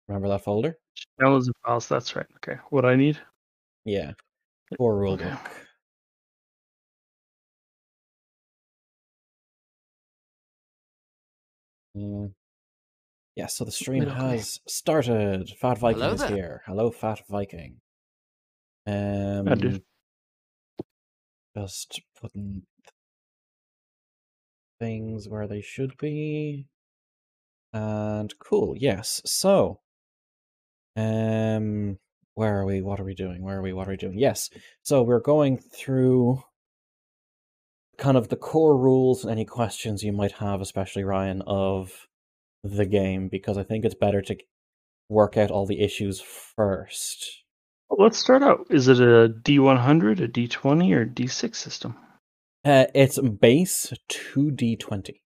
Remember that folder? Downloads and files. That's right. Okay. What I need? Yeah. Core Okay. rulebook. Yeah, so the stream has started. Fat Viking is here. Hello, Fat Viking. I did. Just putting things where they should be. And cool, yes. So, where are we? What are we doing? Where are we? What are we doing? Yes. So we're going through kind of the core rules and any questions you might have, especially Ryan, of the game, because I think it's better to work out all the issues first. Well, let's start out. Is it a D100, a D20, or D6 system? It's base 2D20.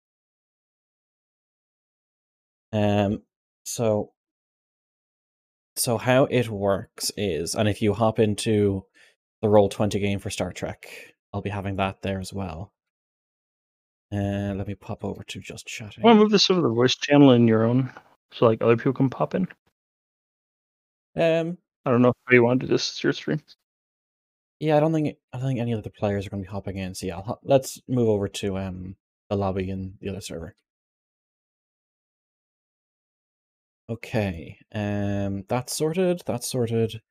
So how it works is, and if you hop into the Roll20 game for Star Trek, I'll be having that there as well. Let me pop over to just chatting. I want to move this over the voice channel in your own, so like other people can pop in. I don't know how you want to do this. It's your stream. Yeah, I don't think any of the players are going to be hopping in. So yeah, let's move over to the lobby in the other server. Okay, that's sorted. That's sorted.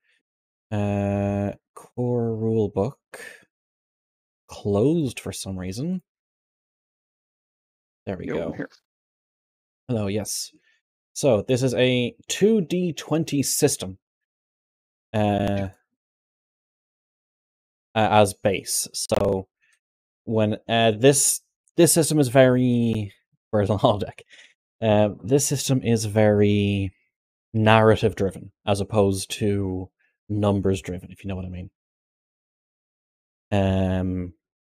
Core rule book closed for some reason. There we go. Here. Hello, yes. So this is a 2D20 system. As base. So when this system is very where's the holodeck? This system is very narrative driven as opposed to numbers driven, if you know what I mean.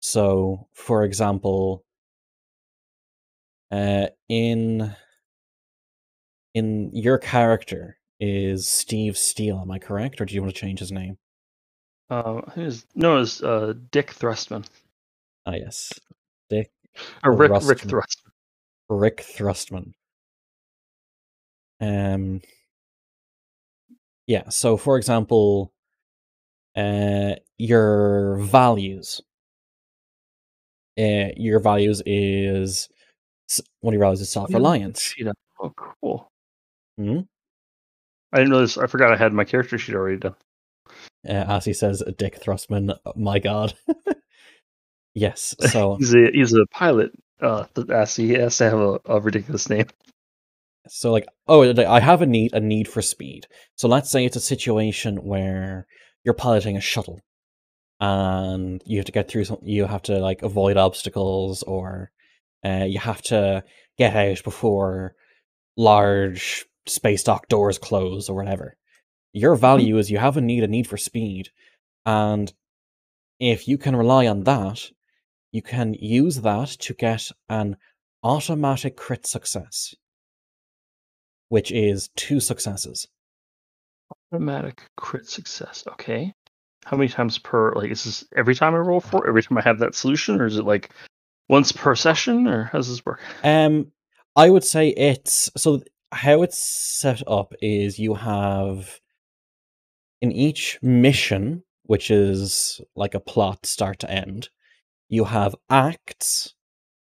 So for example, in your character is Steve Steele, am I correct? Or do you want to change his name? It's Dick Thrustman. Ah, yes. Dick or Rick Thrustman. Rick Thrustman. Yeah, so for example, your values. Your values is one of your values is self-reliance. Oh, cool. Hmm? I didn't know this. I forgot I had my character sheet already done. As he says, Dick Thrustman. My God. Yes. So he's a pilot. He has to have a ridiculous name. So like, oh, I have a need for speed. So let's say it's a situation where you're piloting a shuttle, and you have to get through you have to like avoid obstacles, or you have to get out before large space dock doors close or whatever. Your value is you have a need for speed, and if you can rely on that, you can use that to get an automatic crit success, which is 2 successes. Automatic crit success. Okay. How many times per, like, is this every time I roll for, every time I have that solution, or is it like once per session, or how does this work? I would say it's, so how it's set up is you have, in each mission, which is like a plot start to end, you have acts,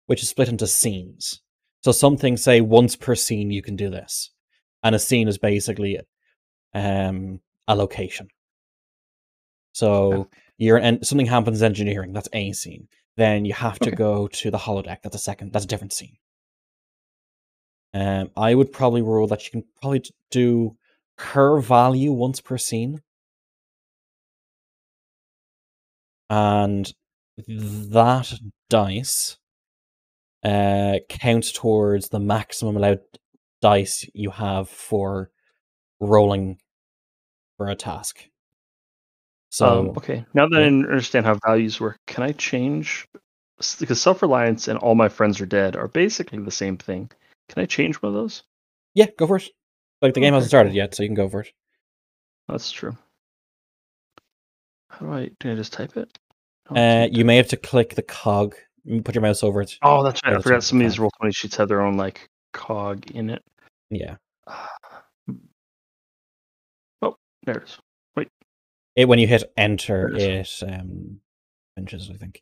which is split into scenes. So some things say once per scene you can do this, and a scene is basically a location. So something happens in engineering, that's a scene. Then you have to go to the holodeck, that's a different scene. I would probably rule that you can probably do her value once per scene. And that dice counts towards the maximum allowed dice you have for rolling for a task. So okay, now that I understand how values work, can I change, because self-reliance and all my friends are dead are basically the same thing. Can I change one of those? Yeah, go for it. Like, the game hasn't started yet, so you can go for it. That's true. How do I just type it? You may have to click the cog. Put your mouse over it. Oh, that's right. I forgot some of these Roll20 sheets have their own like cog in it. Yeah. There it is. Wait. When you hit enter, There it it finishes, I think.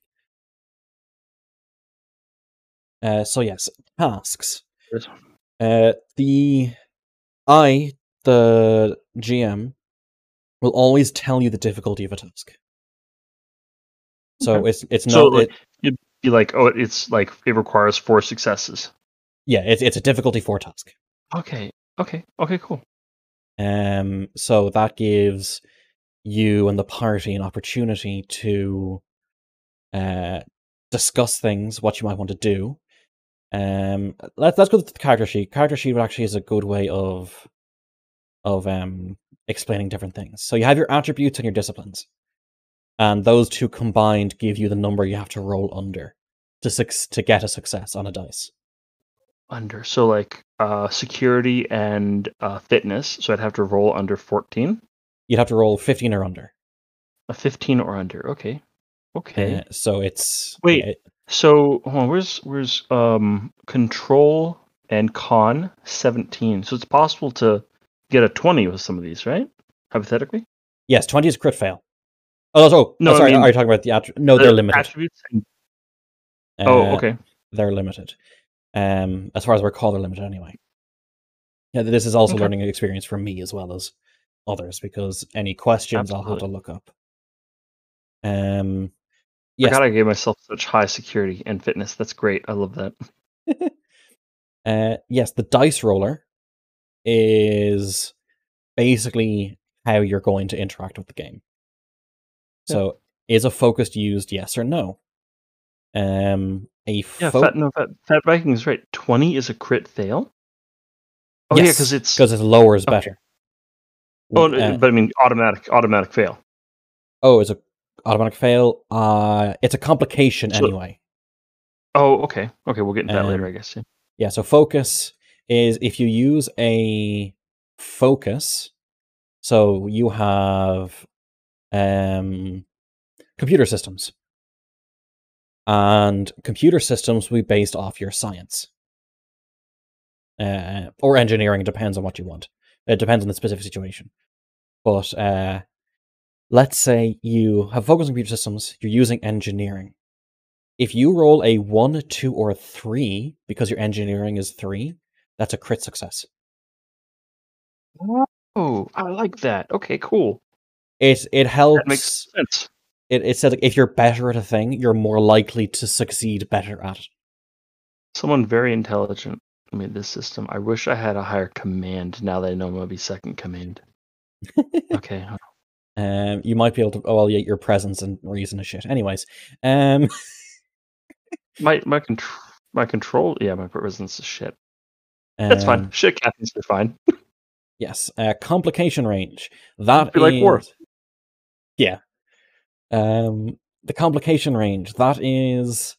So yes, tasks. is. The GM, will always tell you the difficulty of a task. So Okay. it's So not like you'd be like, oh, it's like it requires 4 successes. yeah, it's a difficulty 4 task. Okay. Cool. So that gives you and the party an opportunity to discuss things, what you might want to do. Let's go to the character sheet. Character sheet actually is a good way of explaining different things. So you have your attributes and your disciplines, and those two combined give you the number you have to roll under to get a success on a dice. Under. So like security and fitness. So I'd have to roll under 14. You'd have to roll 15 or under. A 15 or under. Okay. So it's Wait. yeah, So hold on, where's control and con 17. So it's possible to get a 20 with some of these, right? Hypothetically? yes, 20 is crit fail. Oh, No, I sorry. mean Are you talking about no, they're limited. attributes. Oh, okay. They're limited. As far as I recall, they're limited anyway. Yeah, this is also learning experience for me as well as others, because any questions I'll have to look up. Yes. I gave myself such high security and fitness. That's great. I love that. Yes, the dice roller is basically how you're going to interact with the game. So, is a focus used? Yes or no? Fat Viking is right. 20 is a crit fail. Oh yes, yeah, because it's lower is better. Oh, but I mean automatic fail. Oh, it's a automatic fail. It's a complication anyway. Oh, okay. We'll get into that later, I guess. Yeah. So focus is if you use a focus. So you have computer systems, and computer systems will be based off your science or engineering. It depends on what you want. It depends on the specific situation. But let's say you have focus on computer systems. You're using engineering. If you roll a 1, 2, or 3 because your engineering is 3, that's a crit success. Oh, I like that. Okay, cool. It helps. That makes sense. It says if you're better at a thing, you're more likely to succeed better at it. Someone very intelligent made this system. I wish I had a higher command now that I know I'm going to be second command. Okay. You might be able to. Oh, well, yeah, your presence and reason is shit. Anyways, my control. Yeah, my presence is shit. That's fine. Shit happens. They're fine. Yes. Complication range. That be like war. Yeah. The complication range. That is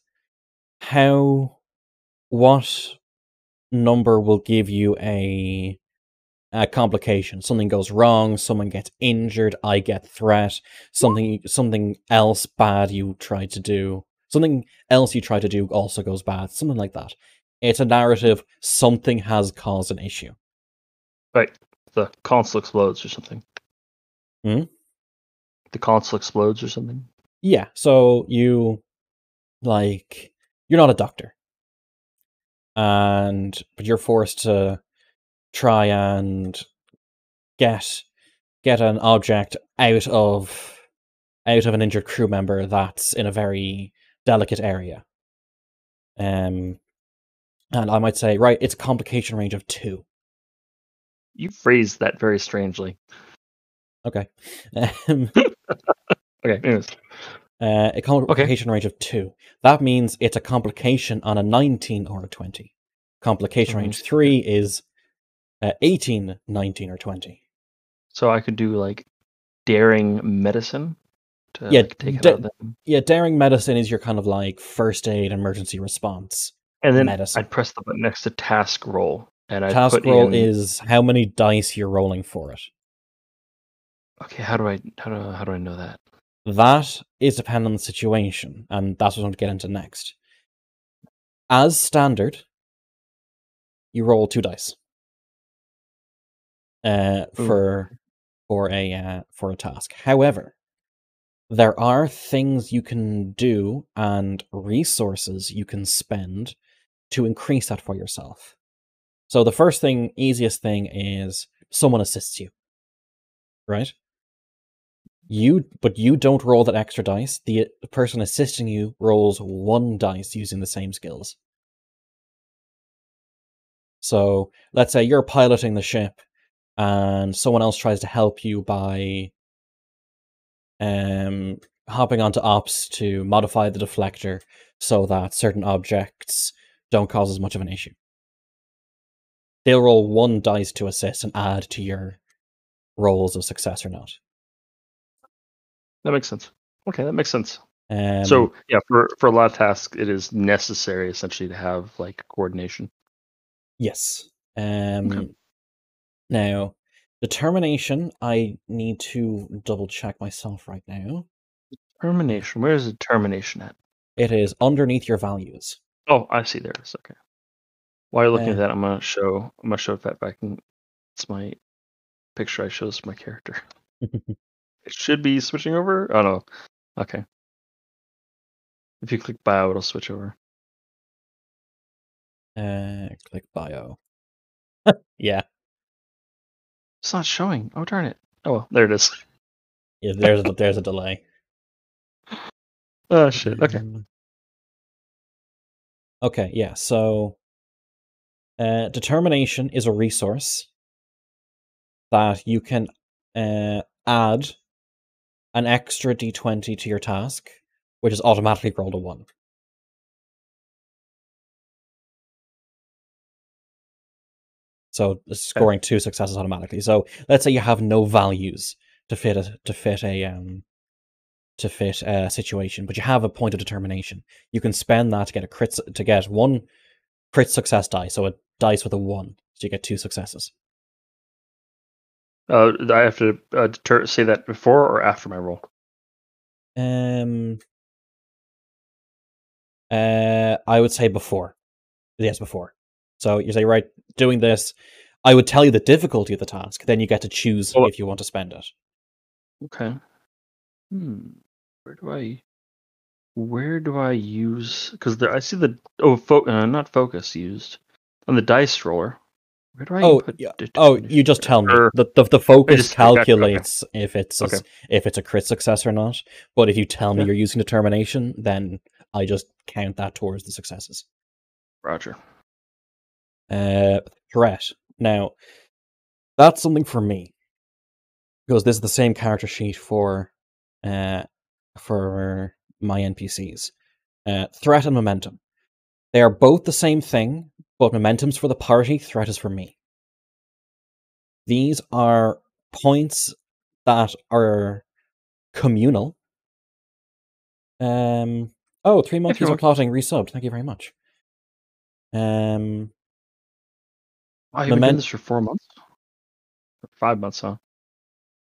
what number will give you a complication. Something goes wrong, someone gets injured, I get threat, something else bad you try to do. Something else you try to do also goes bad, something like that. It's a narrative, something has caused an issue. Right. The console explodes or something. Hmm? The console explodes or something? Yeah, so you're not a doctor. But you're forced to try and get an object out of an injured crew member that's in a very delicate area. And I might say, right, it's a complication range of 2. You phrased that very strangely. Okay. Okay, anyways. A complication range of 2. That means it's a complication on a 19 or a 20. Complication range 3 is 18, 19, or 20. So I could do like daring medicine to take it out of them. Yeah, daring medicine is your kind of like first aid, emergency response. And then medicine. I'd press the button next to task roll, and I'd task put roll in... is how many dice you're rolling for it. Okay, how do I know that? That is dependent on the situation, and that's what I'm going to get into next. As standard, you roll 2 dice. For for a task. However, there are things you can do and resources you can spend to increase that for yourself. So the first thing, easiest thing, is someone assists you, right? But you don't roll that extra dice. The person assisting you rolls one dice using the same skills. So let's say you're piloting the ship and someone else tries to help you by hopping onto ops to modify the deflector so that certain objects don't cause as much of an issue. They'll roll one dice to assist and add to your rolls of success or not. That makes sense. Okay, that makes sense. Um, So yeah, for a lot of tasks, it is necessary essentially to have like coordination. yes. Okay. Now, determination, I need to double check myself right now. Termination. Where is the termination at? It is underneath your values. Oh, I see. There it is. Okay. While you're looking Uh, at that, I'm gonna show that back. It's my picture I chose my character. It should be switching over. Oh no. Okay. If you click bio, it'll switch over. Click bio. Yeah, It's not showing. Oh darn it. Oh well, there it is. yeah. There's a delay. Oh shit. Okay. Okay, yeah. So, determination is a resource that you can add an extra d20 to your task, which is automatically rolled a 1. So scoring 2 successes automatically. So let's say you have no values to fit a situation, but you have a point of determination. You can spend that to get one crit success die, so a dice with a 1, so you get 2 successes. I have to say that before or after my roll. I would say before. Yes, before. So you say, right, doing this, I would tell you the difficulty of the task. Then you get to choose Oh, if you want to spend it. okay. Where do I use? Because I see the not focus used on the dice roller. Where do I Oh, input yeah. Oh, you determination? just tell me. Or The I focus just gotcha, okay. calculates if Okay. it's a crit success or not. But if you tell me Yeah. you're using determination, then I just count that towards the successes. Roger. Threat. Now, that's something for me because this is the same character sheet for my NPCs. Threat and momentum. They are both the same thing, but momentum's for the party, threat is for me. These are points that are communal. Oh, Three If you Monkeys Are want. Plotting resubbed. Thank you very much. You've been doing Moment. this for 4 months? 5 months, huh?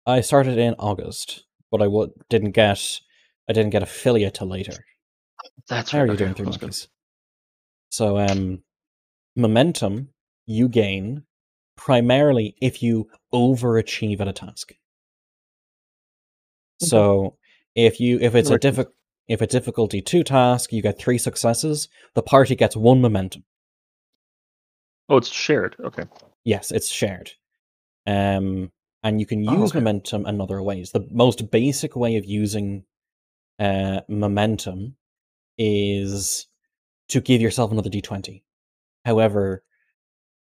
I started in August, but didn't get affiliate till later. That's How right. are you Okay, doing, Three that's good. Monkeys? So, momentum you gain primarily if you overachieve at a task. Okay. So if it's That makes sense. if a difficulty 2 task, you get 3 successes, the party gets 1 momentum. Oh, it's shared. Okay. Yes, it's shared. And you can Oh, use okay. momentum in other ways. The most basic way of using momentum is to give yourself another d20. However,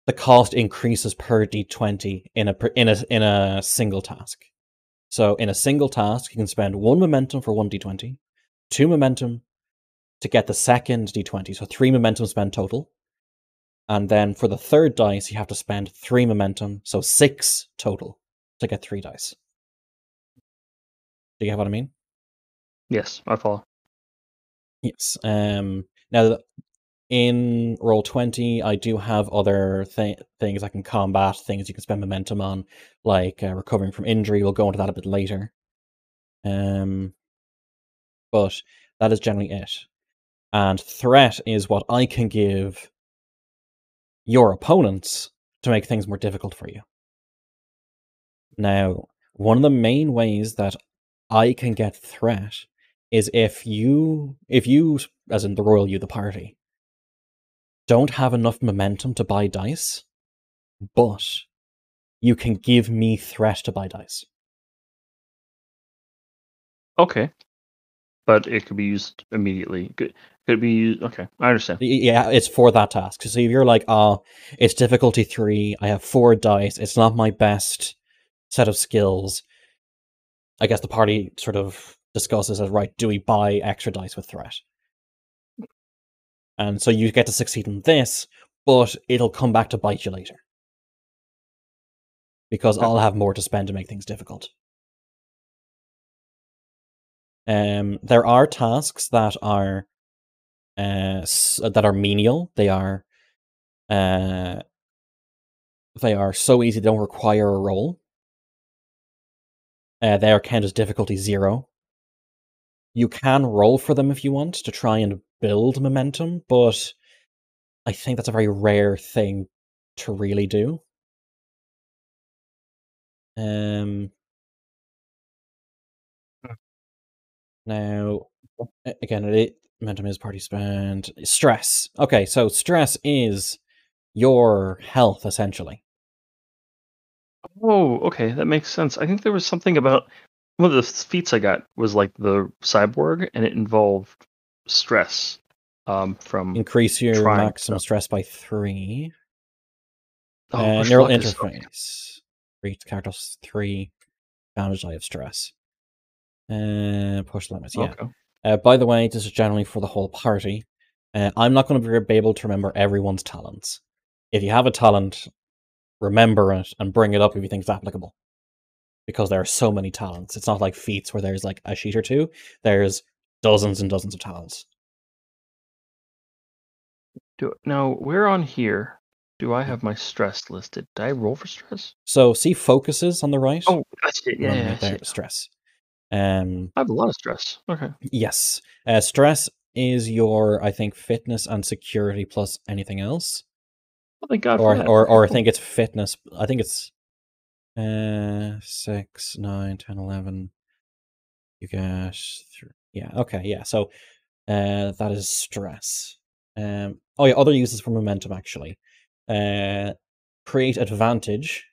the cost increases per d20 in a single task. So in a single task, you can spend 1 momentum for 1 d20, 2 momentum to get the second d20, so 3 momentum spent total. And then for the third dice, you have to spend 3 momentum, so 6 total to get 3 dice. Do you get what I mean? Yes, I follow. Yes. Now, in Roll20, I do have other things I can combat, things you can spend momentum on, like recovering from injury. We'll go into that a bit later. But that is generally it. And threat is what I can give your opponents to make things more difficult for you. Now, one of the main ways that I can get threat is if you, as in the royal you, the party, don't have enough momentum to buy dice, but you can give me threat to buy dice. Okay, but it could be used immediately. Could be used. Okay, I understand. Yeah, it's for that task. So if you're like, oh, it's difficulty 3, I have 4 dice, it's not my best set of skills, I guess the party sort of discusses as, right, do we buy extra dice with threat? And so you get to succeed in this, but it'll come back to bite you later. Because Okay. I'll have more to spend to make things difficult. There are tasks that are menial. They are so easy they don't require a roll. They are counted as difficulty 0. You can roll for them if you want to try and build momentum, but I think that's a very rare thing to really do. Now, again, momentum is party spend. Stress. Okay, so stress is your health, essentially. Oh, okay, that makes sense. I think there was something about one of the feats I got was like the cyborg, and it involved stress from Increase your trying maximum stuff. stress by 3. Oh, push Neural luck is okay. interface. Reach characters 3 damage die of stress. Push limits, yeah. Okay. By the way, this is generally for the whole party. I'm not going to be able to remember everyone's talents. If you have a talent, remember it and bring it up if you think it's applicable. Because there are so many talents. It's not like feats where there's like a sheet or two. There's dozens and dozens of talents. Now, where on here do I have my stress listed? Did I roll for stress? So see focuses on the right, Oh, I see it. and then Yeah, I right see there, it now. stress. I have a lot of stress. Okay. Yes. Stress is your, I think, fitness and security plus anything else. Well, thank God for Or that. or Okay, or I cool. think it's fitness. I think it's 6, 9, 10, 11. You get 3. Yeah, okay, yeah. So that is stress. Oh yeah, other uses for momentum actually. Create advantage.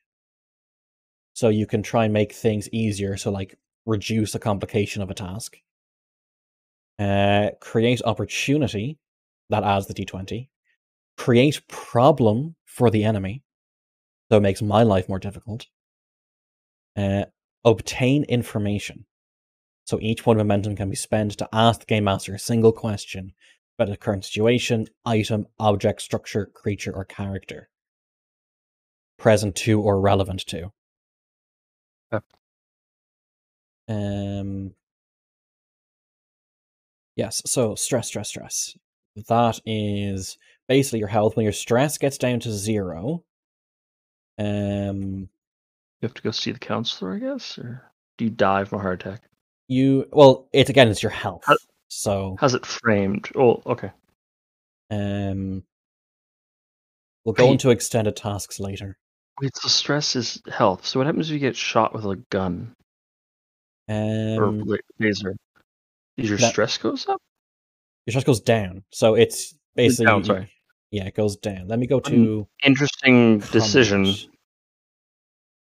So you can try and make things easier. So like reduce the complication of a task. Create opportunity. That adds the d20. Create problem for the enemy. So it makes my life more difficult. Obtain information. So each point of momentum can be spent to ask the game master a single question about a current situation, item, object, structure, creature, or character. Present to or relevant to. Yeah. Yes, so stress. That is basically your health. When your stress gets down to 0, You have to go see the counselor, I guess, or do you die from a heart attack? it's your How, health. So how's it framed? Oh, okay. we'll go Wait, into extended tasks later. wait. So stress is health. So what happens if you get shot with a gun or Um, laser? Is your that stress goes up? your stress goes down. So it's basically Down. Sorry. yeah, it goes down. Let me go What an to interesting combat. decision.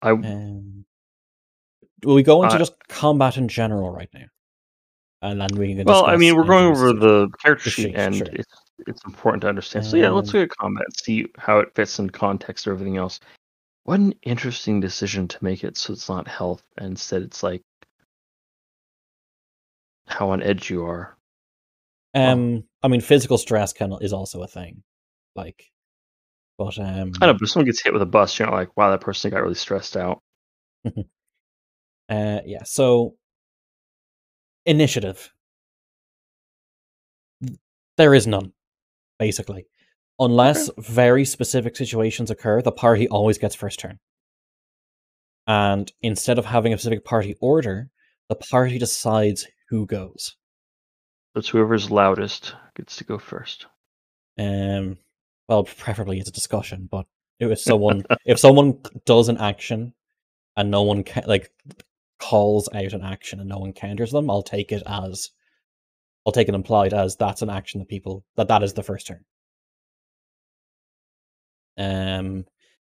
I Um, will we go into uh, just combat in general right now, and then we can well, I discuss mean, we're going individual over situations? the character The sheet, sheet, and sure. it's important to understand. So yeah, let's Um, look at combat and see how it fits in context or everything else. What an interesting decision to make it so it's not health, and instead it's like how on edge you are. Huh. I mean, physical stress is also a thing, like, but I know, but if someone gets hit with a bus, you're not like, wow, that person got really stressed out. yeah. So initiative, there is none basically, Okay. unless very specific situations occur. The party always gets first turn, and instead of having a specific party order, the party decides who goes. But whoever's loudest gets to go first. Um, well, preferably it's a discussion, but if someone does an action and no one can, like, calls out an action and no one counters them, I'll take it implied as that's an action that is the first turn.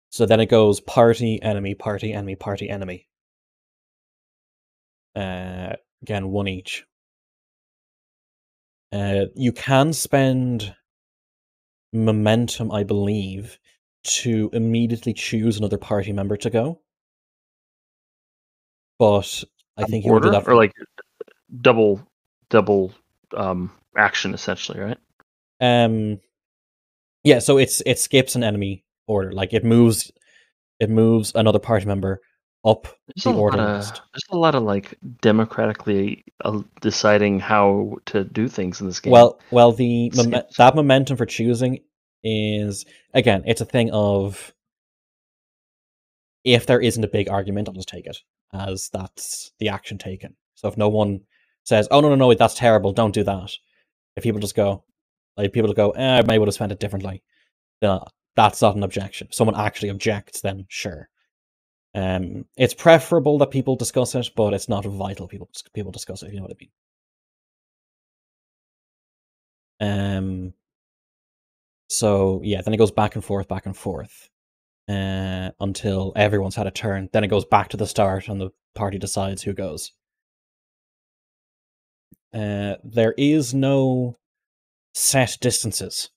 So then it goes party, enemy, party, enemy, party, enemy. Again, one each. You can spend momentum, I believe, to immediately choose another party member to go. But I think you want to do that or like double action essentially, right? Yeah, so it skips an enemy order. Like it moves another party member up the order list. There's a lot of like democratically deciding how to do things in this game. Well, that momentum for choosing is, again, it's a thing of, if there isn't a big argument, I'll just take it as that's the action taken. So if no one says, "Oh no, that's terrible, don't do that," if people just go, I may would have spent it differently, then that's not an objection. If someone actually objects, then sure. It's preferable that people discuss it, but it's not vital people discuss it, if you know what I mean. So yeah, then it goes back and forth, until everyone's had a turn. Then it goes back to the start, and the party decides who goes. There is no set distances,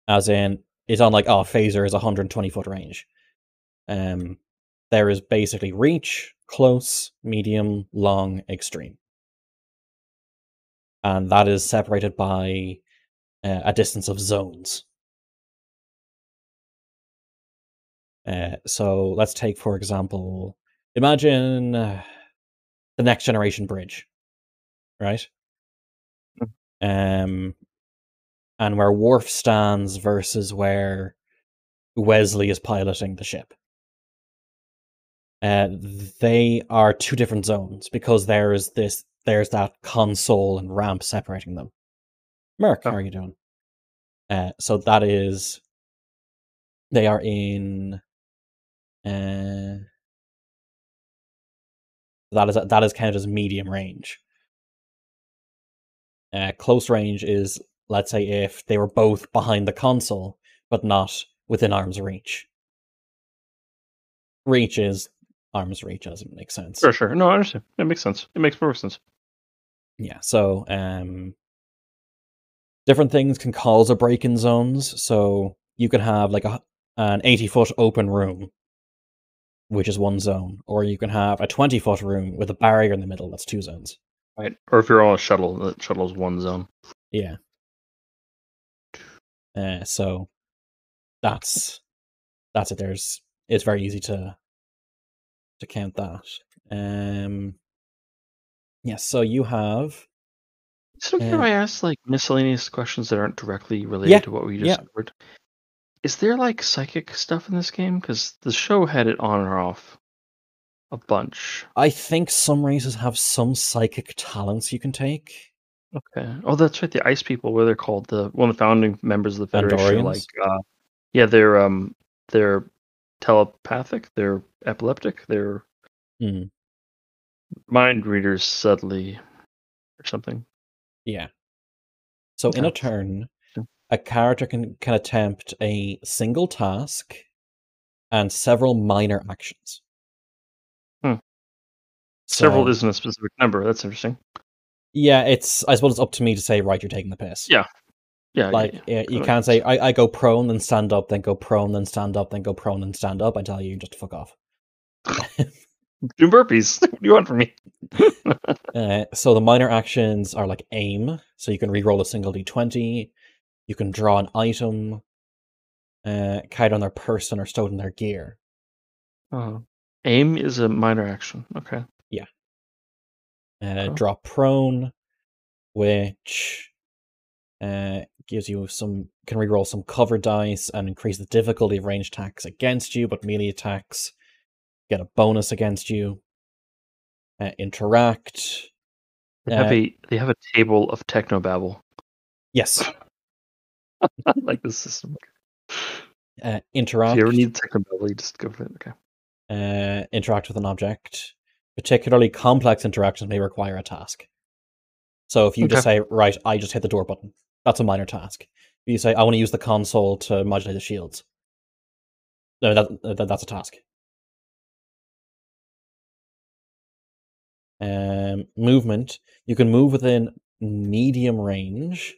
as in it's on like, phaser is 120-foot range. There is basically reach, close, medium, long, extreme, and that is separated by a distance of zones. So let's take, for example, imagine the Next Generation bridge, right? And where Worf stands versus where Wesley is piloting the ship. They are two different zones because there's that console and ramp separating them. Merc, how are you doing? So that is, they are in. That is counted as medium range. Close range is, let's say, if they were both behind the console but not within arm's reach. Reach is arm's reach, as it makes sense. Sure. No, I understand. It makes sense. It makes perfect sense. Yeah. So, different things can cause a break in zones. So you can have like an 80-foot open room, which is one zone, or you can have a 20-foot room with a barrier in the middle. That's two zones. Right. Or if you're on a shuttle, the shuttle is one zone. Yeah. So that's it. It's very easy to count that. Yeah. So you have. So can I ask like miscellaneous questions that aren't directly related to what we just covered? Is there like psychic stuff in this game? Because the show had it on or off a bunch. I think some races have some psychic talents you can take. Okay. Oh, that's right. The Ice People, what they're called, one of the founding members of the Federation. Andorians? Yeah, they're telepathic. They're epileptic. They're mind readers subtly, or something. Yeah. So in a turn, a character can attempt a single task and several minor actions. Several isn't a specific number. That's interesting. Yeah, I suppose it's up to me to say, right, you're taking the piss. Yeah. You can't say, I go prone, then stand up, then go prone, then stand up, then go prone, then stand up. I tell you just to fuck off. Do burpees. What do you want from me? So the minor actions are like aim. So you can reroll a single d20. You can draw an item, carried on their person or stowed in their gear. Aim is a minor action. Okay. Yeah. Draw prone, which gives you can reroll some cover dice and increase the difficulty of ranged attacks against you, but melee attacks get a bonus against you. Interact. They have a table of technobabble. Yes. I like this system. Interact. If you ever need technobabble, you just go for it. Okay. Interact with an object. Particularly complex interactions may require a task. So if you just say, right, I just hit the door button, that's a minor task. If you say, I want to use the console to modulate the shields, that's a task. Movement. You can move within medium range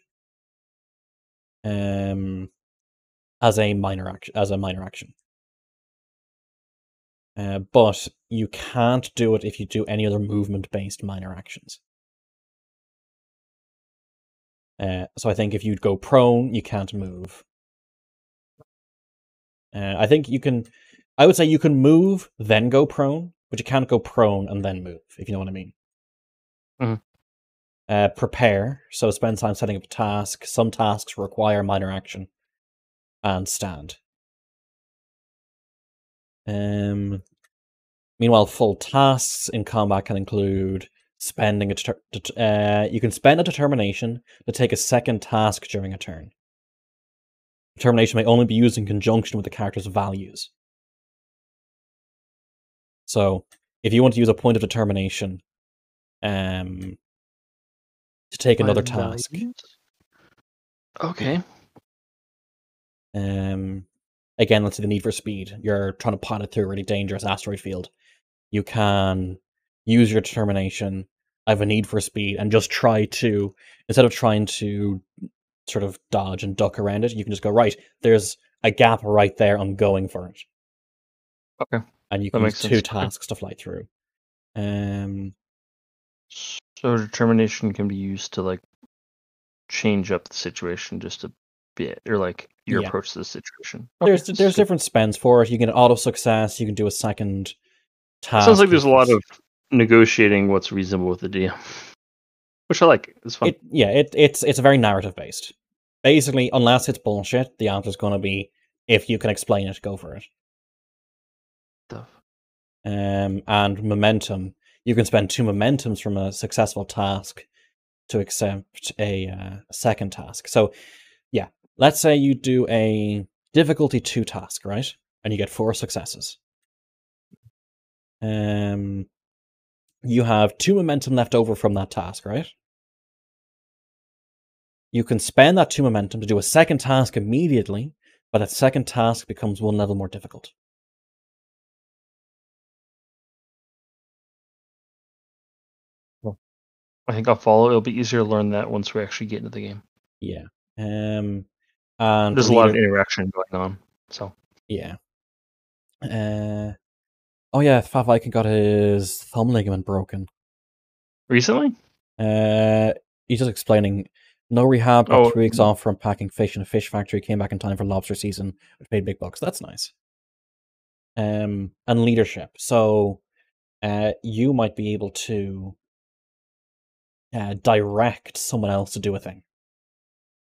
as a minor action. But you can't do it if you do any other movement-based minor actions. So I think if you go prone, you can't move. I think you can. I would say you can move, then go prone, but you can't go prone and then move, if you know what I mean. Mm-hmm. Prepare, so spend time setting up a task. Some tasks require minor action. And stand. Meanwhile, full tasks in combat can include spending you can spend a determination to take a second task during a turn. Determination may only be used in conjunction with the character's values. So, if you want to use a point of determination to take another task. Okay. Again, let's say the need for speed. You're trying to pilot through a really dangerous asteroid field. You can use your determination. I have a need for speed, and just try to, instead of trying to sort of dodge and duck around it, you can just go, right, there's a gap right there, I'm going for it. Okay. And you can use two tasks to fly through. So determination can be used to like change up the situation just a bit, or like your approach to the situation. Okay, there's different spends for it. You can auto success, you can do a second task. Sounds like there's a lot of negotiating what's reasonable with the DM. Which I like. It's fun. It's very narrative based. Basically, unless it's bullshit, the answer's going to be, if you can explain it, go for it. Stuff. And momentum. You can spend 2 momentums from a successful task to accept a second task. So, yeah, let's say you do a difficulty 2 task, right? And you get 4 successes. You have 2 momentum left over from that task, right? You can spend that 2 momentum to do a second task immediately, but that second task becomes 1 level more difficult. Well, I think I'll follow. It'll be easier to learn that once we actually get into the game. Yeah. And there's a lot of interaction going on, so. Yeah. Oh yeah, Fat Viking got his thumb ligament broken. Recently? He's just explaining. No rehab, got 3 weeks off from packing fish in a fish factory, came back in time for lobster season, which paid big bucks. That's nice. And leadership. So you might be able to direct someone else to do a thing.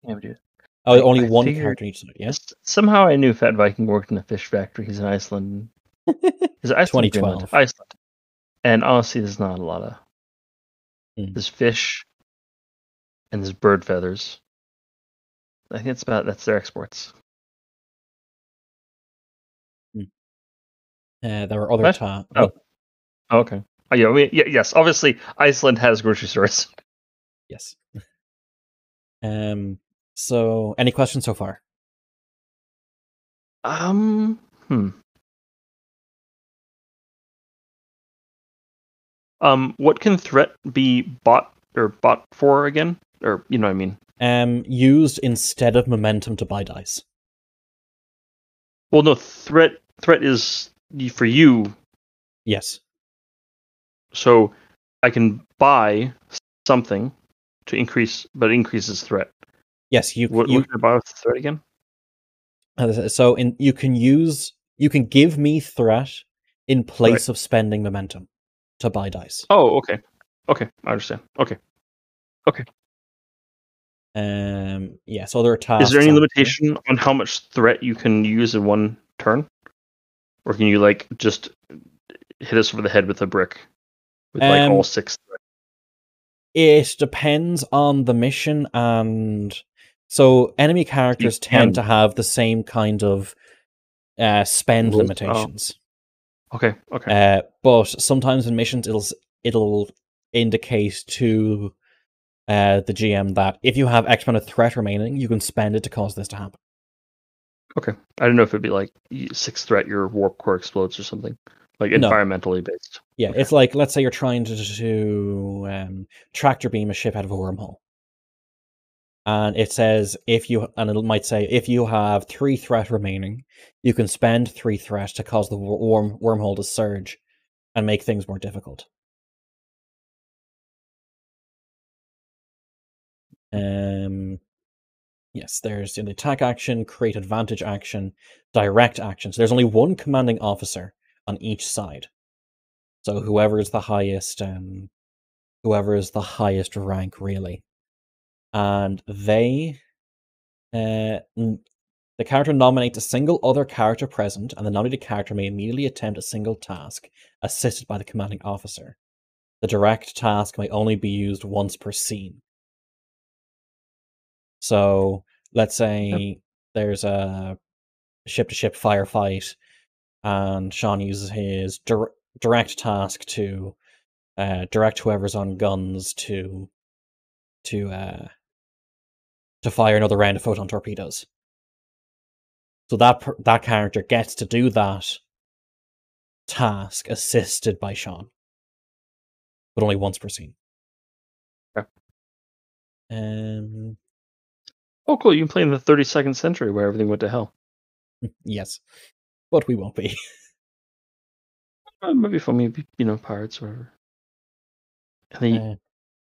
Yeah, we do. Oh, only one character needs to do it, yeah? Somehow I knew Fat Viking worked in a fish factory. He's in Iceland. Is it Iceland? 2012. Iceland. And honestly, there's not a lot of... There's fish, and there's bird feathers. I think that's their exports. There were other tasks. Oh, okay. Oh, yeah, yes, obviously, Iceland has grocery stores. Yes. So, any questions so far? What can threat be bought for again? Or, you know what I mean? Used instead of momentum to buy dice. Well, no, threat is for you. Yes. So I can buy something to increase, but it increases threat. Yes, what can I buy with threat again? So you can give me threat in place of spending momentum to buy dice. Oh, okay. Okay, I understand. Okay. Yes, other tasks. Is there any limitation on how much threat you can use in one turn? Or can you like just hit us over the head with a brick with like all 6 threat? It depends on the mission, and so enemy characters tend to have the same kind of spend limitations. Okay. Okay. But sometimes in missions, it'll indicate to the GM that if you have X amount of threat remaining, you can spend it to cause this to happen. Okay. I don't know if it'd be like 6 threat, your warp core explodes or something, like No. environmentally based. Yeah, Okay. it's like, let's say you're trying to tractor beam a ship out of a wormhole. And it says it might say if you have 3 threat remaining, you can spend 3 threat to cause the wormhole to surge and make things more difficult. Yes, there's the attack action, create advantage action, direct action. So there's only one commanding officer on each side. So whoever is the highest rank, really, and the character nominates a single other character present, and the nominated character may immediately attempt a single task, assisted by the commanding officer. The direct task may only be used once per scene. So let's say there's a ship-to-ship firefight, and Sean uses his direct task to direct whoever's on guns to fire another round of photon torpedoes. So that character gets to do that task assisted by Sean, but only once per scene. Okay. Oh, cool! You can play in the 32nd century where everything went to hell. Yes, but we won't be. Maybe for me, pirates or whatever. And the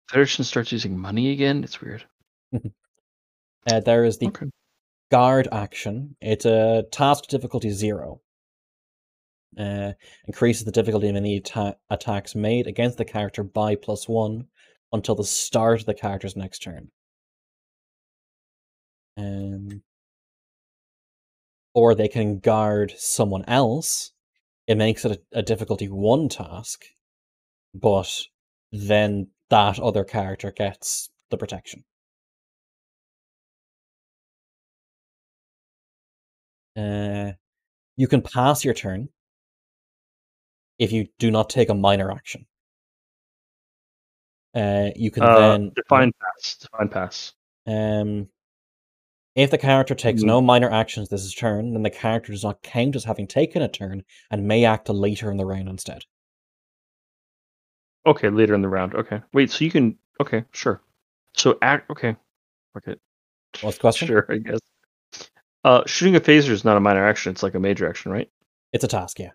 Federation starts using money again. It's weird. There is the guard action. It's a task difficulty 0. Increases the difficulty of any attacks made against the character by +1 until the start of the character's next turn. Or they can guard someone else. It makes it a difficulty 1 task, but then that other character gets the protection. You can pass your turn if you do not take a minor action. You can then define pass. If the character takes no minor actions this turn, then the character does not count as having taken a turn and may act later in the round instead. Okay, later in the round. Okay. Wait, so you can... Okay, sure. So act... Okay. What's the question? Sure, I guess. Shooting a phaser is not a minor action. It's like a major action, right? It's a task, yeah.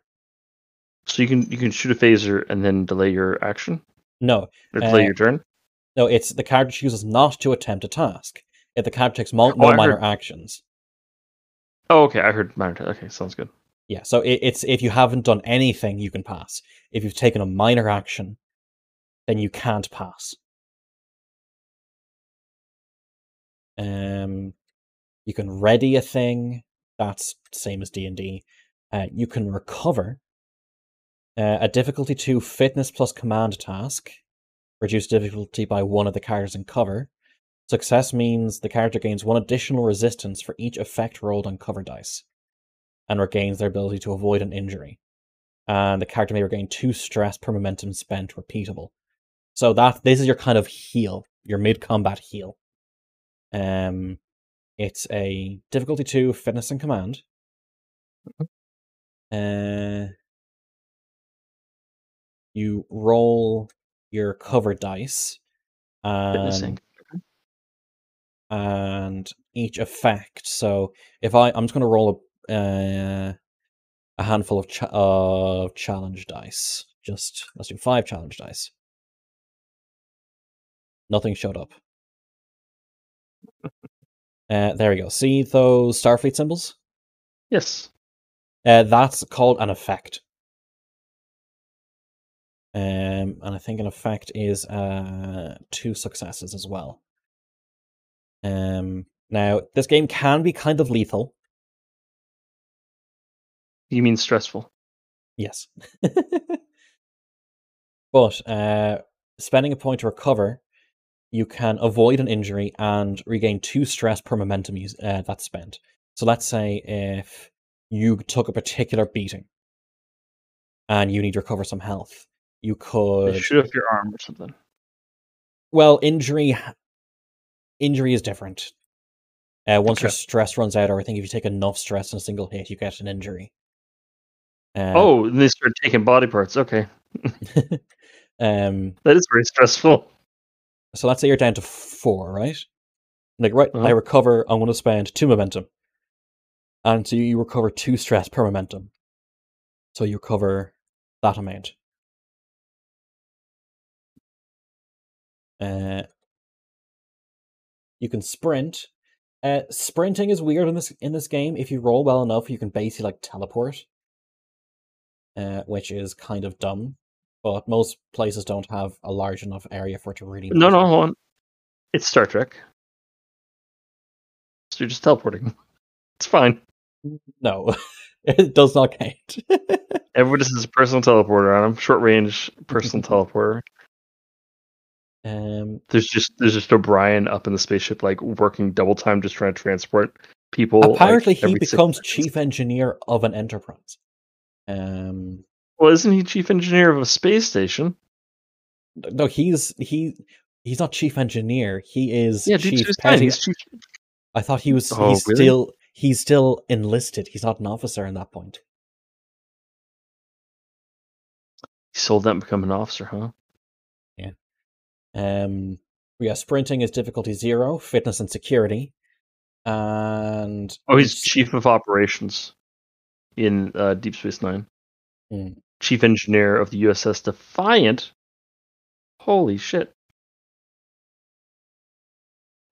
So you can shoot a phaser and then delay your action? No. Or delay your turn? No, it's the character chooses not to attempt a task. If the character takes no minor actions. Oh, okay. I heard minor. Okay, sounds good. Yeah, so it's if you haven't done anything, you can pass. If you've taken a minor action, then you can't pass. You can ready a thing. That's the same as D&D. You can recover. A difficulty 2 fitness plus command task. Reduce difficulty by 1 of the characters in cover. Success means the character gains 1 additional resistance for each effect rolled on cover dice, and regains their ability to avoid an injury. And the character may regain 2 stress per momentum spent, repeatable. So this is your kind of heal, your mid-combat heal. It's a difficulty 2 fitness and command. You roll your cover dice, and each effect. So if I'm just going to roll a handful of challenge dice. Let's do 5 challenge dice. Nothing showed up. There we go. See those Starfleet symbols? Yes. That's called an effect. And I think an effect is 2 successes as well. Now, this game can be kind of lethal. You mean stressful? Yes. But spending a point to recover, you can avoid an injury and regain 2 stress per momentum that's spent. So let's say if you took a particular beating and you need to recover some health. You They could... shoot up your arm or something. Well, injury is different. Once your Okay. stress runs out, or I think if you take enough stress in a single hit, you get an injury. Oh, and they start taking body parts. Okay. um, That is very stressful. so let's say you're down to 4, right? Like, right, I Uh-huh. recover, I'm going to spend 2 momentum. And so you recover 2 stress per momentum. So you recover that amount. You can sprint. Sprinting is weird in this game. If you roll well enough, you can basically like teleport, which is kind of dumb. But most places don't have a large enough area for it to really No, matter. hold on. It's Star Trek. So you're just teleporting. It's fine. No, it does not count. Everyone just has a personal teleporter on them. Short range personal teleporter. There's just O'Brien up in the spaceship, like working double time, just trying to transport people. Apparently, like, he every 6 becomes seconds. chief engineer of an enterprise. Well, isn't he chief engineer of a space station? No, he's not chief engineer. He is Yeah, Deep chief Space Nine. petty. He's chief. I thought he was. Oh, really? He's still enlisted. He's not an officer in that point. He sold that and become an officer, huh? Yeah. Yeah. Sprinting is difficulty 0, fitness and security, and Oh, he's chief of operations in Deep Space Nine. Chief engineer of the USS Defiant. Holy shit.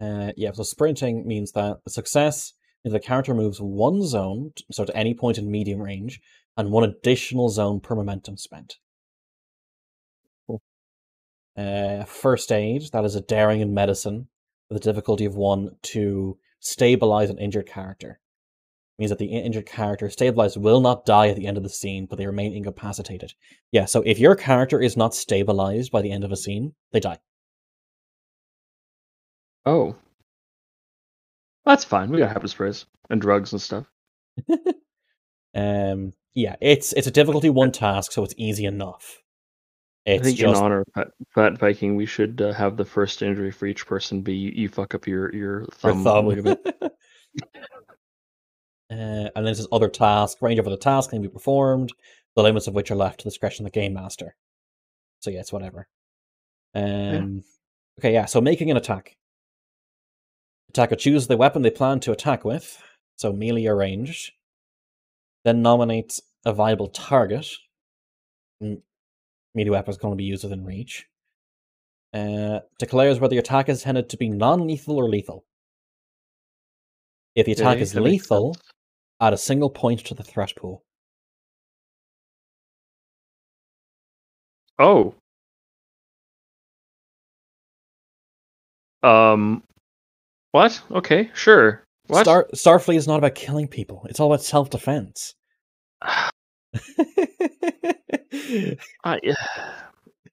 Yeah, so sprinting means that the success is the character moves 1 zone, so to any point in medium range, and 1 additional zone per momentum spent. Cool. First aid, that is a daring in medicine with a difficulty of 1 to stabilize an injured character. It means that the injured character stabilized will not die at the end of the scene, but they remain incapacitated. Yeah, so if your character is not stabilized by the end of a scene, they die. Oh. That's fine. We got habit sprays and drugs and stuff. Yeah, it's a difficulty 1 task, so it's easy enough. It's I think just... in honor of Fat Viking, we should have the first injury for each person be you fuck up your thumb ligament. And then it says other task. Range of other tasks can be performed, the limits of which are left to the discretion of the game master. So yeah, it's whatever. Okay, yeah, so making an attack. Attacker chooses the weapon they plan to attack with, so melee or ranged. Then nominates a viable target. Melee weapon is going to be used within reach. Declares whether the attack is intended to be non-lethal or lethal. If the attack is lethal, add a single point to the threat pool. Oh. What? Okay, sure. What? Starfleet is not about killing people. It's all about self-defense.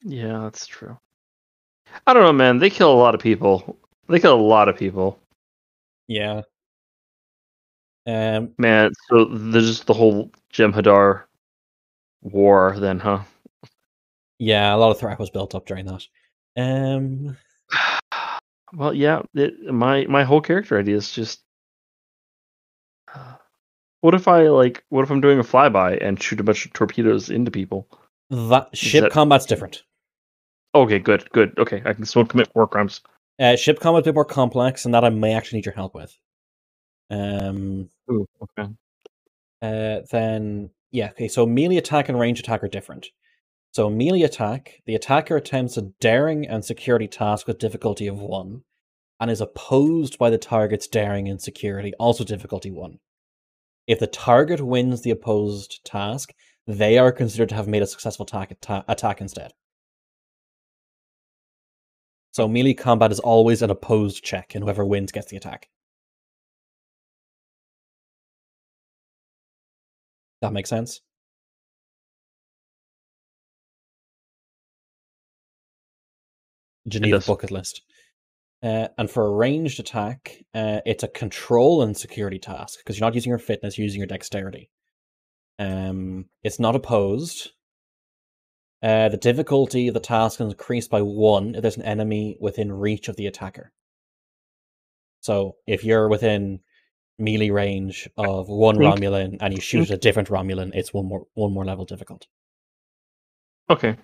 Yeah, that's true. I don't know, man. They kill a lot of people. Yeah. Man, so there's just the whole Jem'Hadar war then, huh? Yeah, a lot of threat was built up during that. Well, yeah, my whole character idea is just what if I'm doing a flyby and shoot a bunch of torpedoes into people? That ship combat's different. Okay, good. Okay, I can still commit war crimes. Ship combat's a bit more complex, and that I may actually need your help with. Ooh, okay. Then yeah, okay. So melee attack and range attack are different. So melee attack, the attacker attempts a daring and security task with difficulty of 1, and is opposed by the target's daring and security, also difficulty 1. If the target wins the opposed task, they are considered to have made a successful attack instead. So melee combat is always an opposed check, and whoever wins gets the attack. That makes sense? Geneva bucket list. And for a ranged attack, it's a control and security task, because you're not using your fitness, you're using your dexterity. It's not opposed, The difficulty of the task is increased by 1 if there's an enemy within reach of the attacker. So if you're within melee range of one think- Romulan and you shoot at a different Romulan, it's one more level difficult. Okay,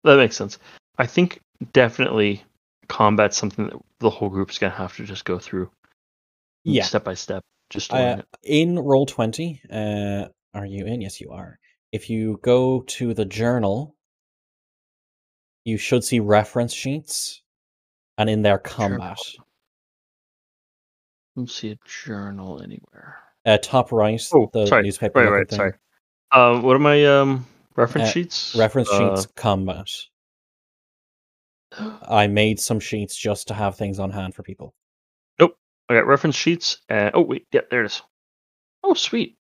that makes sense. I think definitely combat's something that the whole group's gonna have to just go through. Yeah. Step by step, just to learn it. In Roll20, are you in? Yes, you are. If you go to the journal, you should see reference sheets, and in their combat. I don't see a journal anywhere. Top right, the sorry. newspaper looking thing. Sorry. What are my reference sheets? Reference sheets combat. I made some sheets just to have things on hand for people. Nope. I got reference sheets. Oh wait, yeah, there it is. Oh sweet.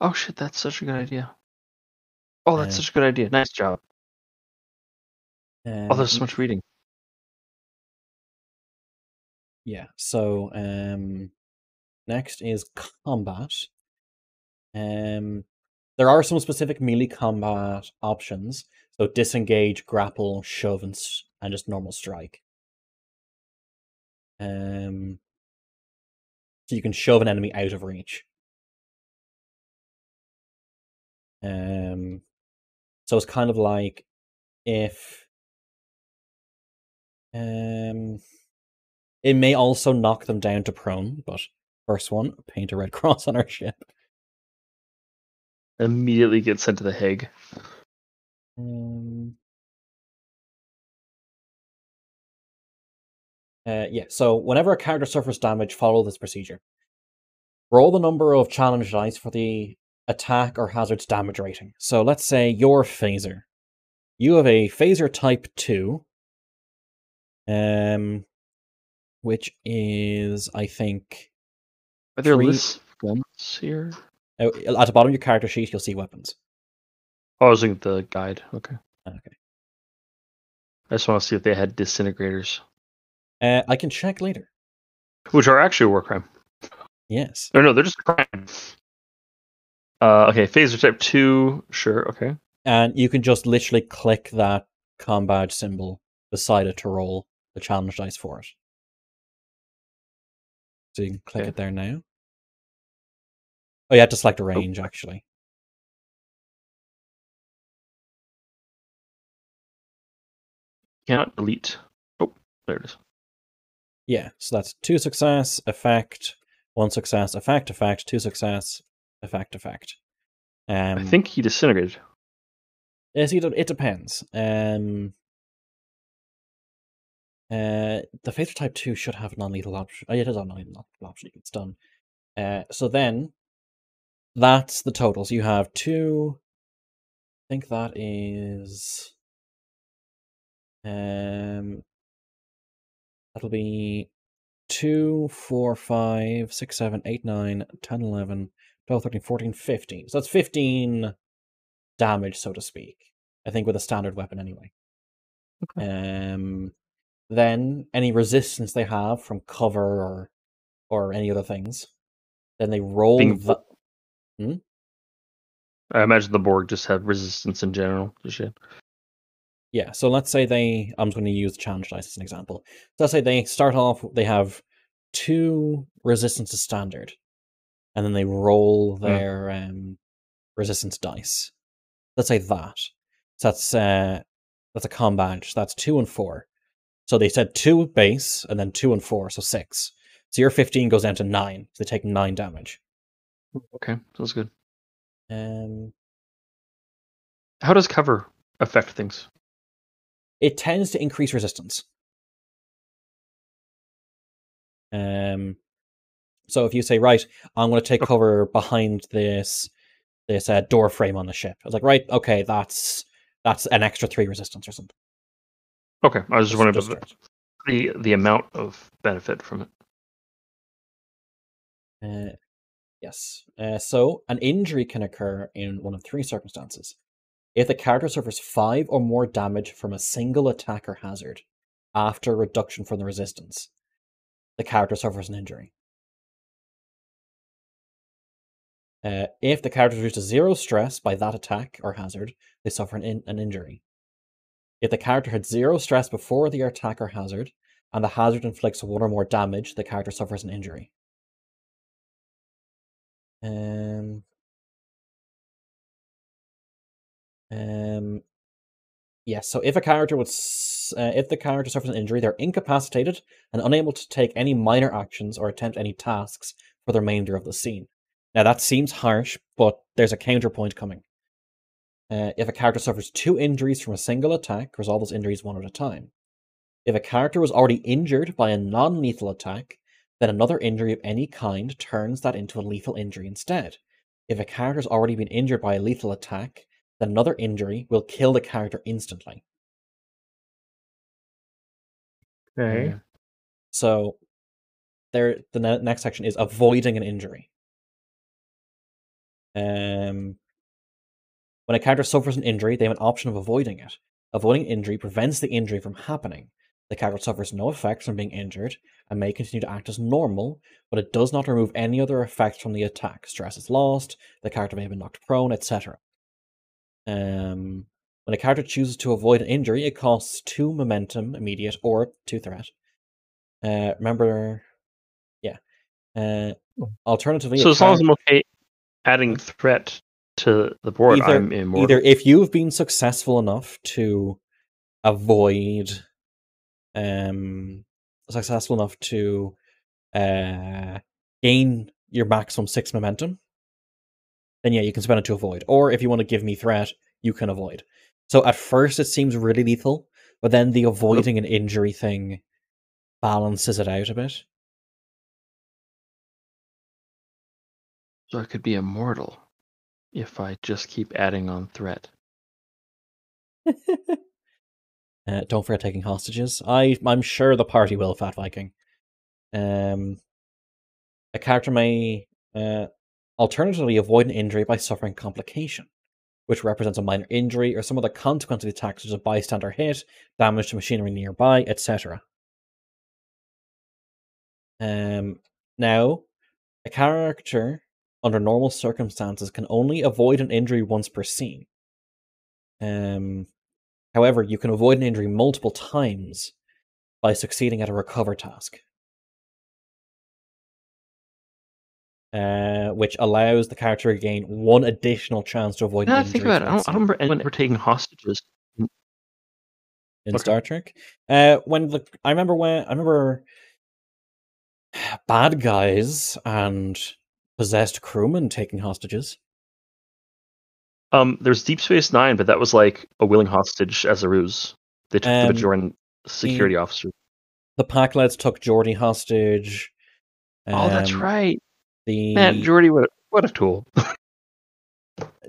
Oh shit, that's such a good idea. Oh, that's such a good idea. Nice job. Oh, there's so much reading. Yeah. So next is combat. There are some specific melee combat options. So disengage, grapple, shove, and just normal strike. So you can shove an enemy out of reach. So it's kind of like if it may also knock them down to prone, but first one, paint a red cross on our ship. Immediately get sent to the Hague. Yeah, so whenever a character suffers damage, follow this procedure. Roll the number of challenge dice for the attack or hazard's damage rating. So let's say you're Phaser. You have a Phaser type 2, which is, I think... Are there lists of guns here? At the bottom of your character sheet, you'll see weapons. Oh, I was looking at the guide. Okay. Okay. I just want to see if they had disintegrators. I can check later. Which are actually a war crime. Yes. Or no, they're just a crime. Okay, Phaser type 2, sure, okay. And you can just literally click that combat symbol beside it to roll the challenge dice for it. So you can click it there now. Oh, you have to select a range, actually. Cannot delete. Oh, there it is. Yeah, so that's 2 success, effect, 1 success, effect, 2 success, effect. I think he disintegrated. It depends. The Phaser Type 2 should have non-lethal option. Oh, yeah, it is on non-lethal option. It's done. So then, that's the total. So you have 2... I think that is... that'll be 2, 4, 5, 6, 7, 8, 9, 10, 11, 12, 13, 14, 15. So that's 15 damage, so to speak. I think with a standard weapon anyway. Okay. Then any resistance they have from cover or any other things, then they roll the... I imagine the Borg just have resistance in general to shit. Yeah, so let's say I'm just going to use challenge dice as an example. So let's say they start off, they have 2 resistance to standard, and then they roll their resistance dice. Let's say that. So that's a combat. So that's 2 and 4. So they said 2 base, and then 2 and 4, so 6. So your 15 goes down to 9. So they take 9 damage. Okay, sounds good. How does cover affect things? It tends to increase resistance. So if you say, right, I'm going to take cover behind this door frame on the ship. I was like, right, okay, that's an extra 3 resistance or something. Okay, I was just wondering about the amount of benefit from it. Yes. So an injury can occur in one of 3 circumstances. If the character suffers 5 or more damage from a single attack or hazard after reduction from the resistance, the character suffers an injury. If the character is reduced to 0 stress by that attack or hazard, they suffer an injury. If the character had 0 stress before the attack or hazard, and the hazard inflicts 1 or more damage, the character suffers an injury. Yes, so if the character suffers an injury, they're incapacitated and unable to take any minor actions or attempt any tasks for the remainder of the scene. Now that seems harsh, but there's a counterpoint coming. If a character suffers 2 injuries from a single attack, resolve those injuries one at a time. If a character was already injured by a non-lethal attack, then another injury of any kind turns that into a lethal injury instead. If a character has already been injured by a lethal attack, then another injury will kill the character instantly. Okay. So the next section is avoiding an injury. When a character suffers an injury, they have an option of avoiding it. Avoiding injury prevents the injury from happening. The character suffers no effects from being injured and may continue to act as normal, but it does not remove any other effects from the attack. Stress is lost, the character may have been knocked prone, etc. When a character chooses to avoid an injury, it costs 2 momentum, immediate, or 2 threat. Remember, yeah. Alternatively, So as long as I'm okay adding threat to the board, I'm immortal. Either if you've been successful enough to avoid, gain your maximum 6 momentum, then yeah, you can spend it to avoid. Or if you want to give me threat, you can avoid. So at first it seems really lethal, but then the avoiding an injury thing balances it out a bit. So I could be immortal if I just keep adding on threat. Don't forget taking hostages. I'm sure the party will, Fat Viking. A character may alternatively avoid an injury by suffering complication, which represents a minor injury or some other consequence of the attack, such as a bystander hit, damage to machinery nearby, etc. Now, a character under normal circumstances can only avoid an injury once per scene. However, you can avoid an injury multiple times by succeeding at a recover task, which allows the character to gain 1 additional chance to avoid an injury. Think about it. I don't remember anyone ever taking hostages in Star Trek. I remember bad guys and possessed crewmen taking hostages. There's Deep Space Nine, but that was like a willing hostage as a ruse. They took the Bajoran security officer. The Pakleds took Geordi hostage. Oh, that's right. Man, Geordi, what a tool.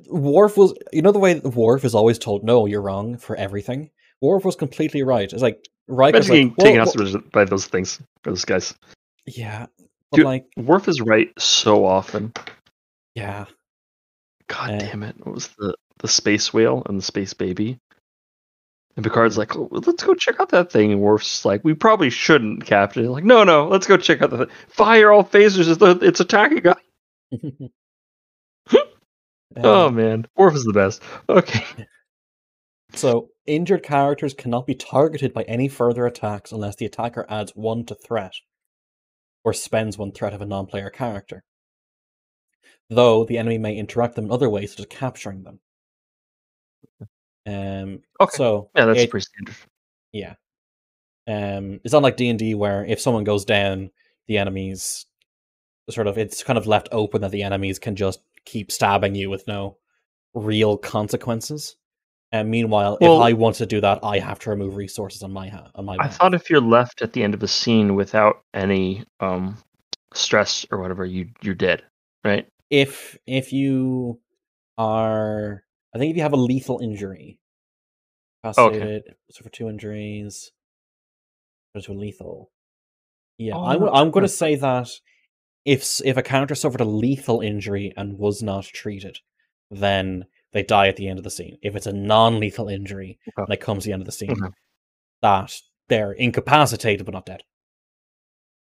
Worf was, the way Worf is always told, no, you're wrong for everything. Worf was completely right. It's like Riker's like, taken hostage by those things, by those guys. Yeah, but dude, Worf is right so often. Yeah. God damn it! What was the space whale and the space baby? And Picard's like, oh, let's go check out that thing. And Worf's like, we probably shouldn't, Captain. Like, no, let's go check out the thing. Fire all phasers! It's attacking us. Oh man, Worf is the best. Okay. So, injured characters cannot be targeted by any further attacks unless the attacker adds 1 to threat, or spends 1 threat of a non-player character. Though the enemy may interact them in other ways, such as capturing them. Okay. So yeah, that's pretty standard. Yeah. It's not like D&D where if someone goes down, the enemies it's kind of left open that the enemies can just keep stabbing you with no real consequences. And meanwhile, if I want to do that, I have to remove resources on my behalf. I thought if you're left at the end of a scene without any stress or whatever, you're dead, right? If you are, I think if you have a lethal injury, incapacitated, so for 2 injuries, to a lethal. Yeah, I'm going to say that if a character suffered a lethal injury and was not treated, then they die at the end of the scene. If it's a non-lethal injury and it comes to the end of the scene, that they're incapacitated but not dead.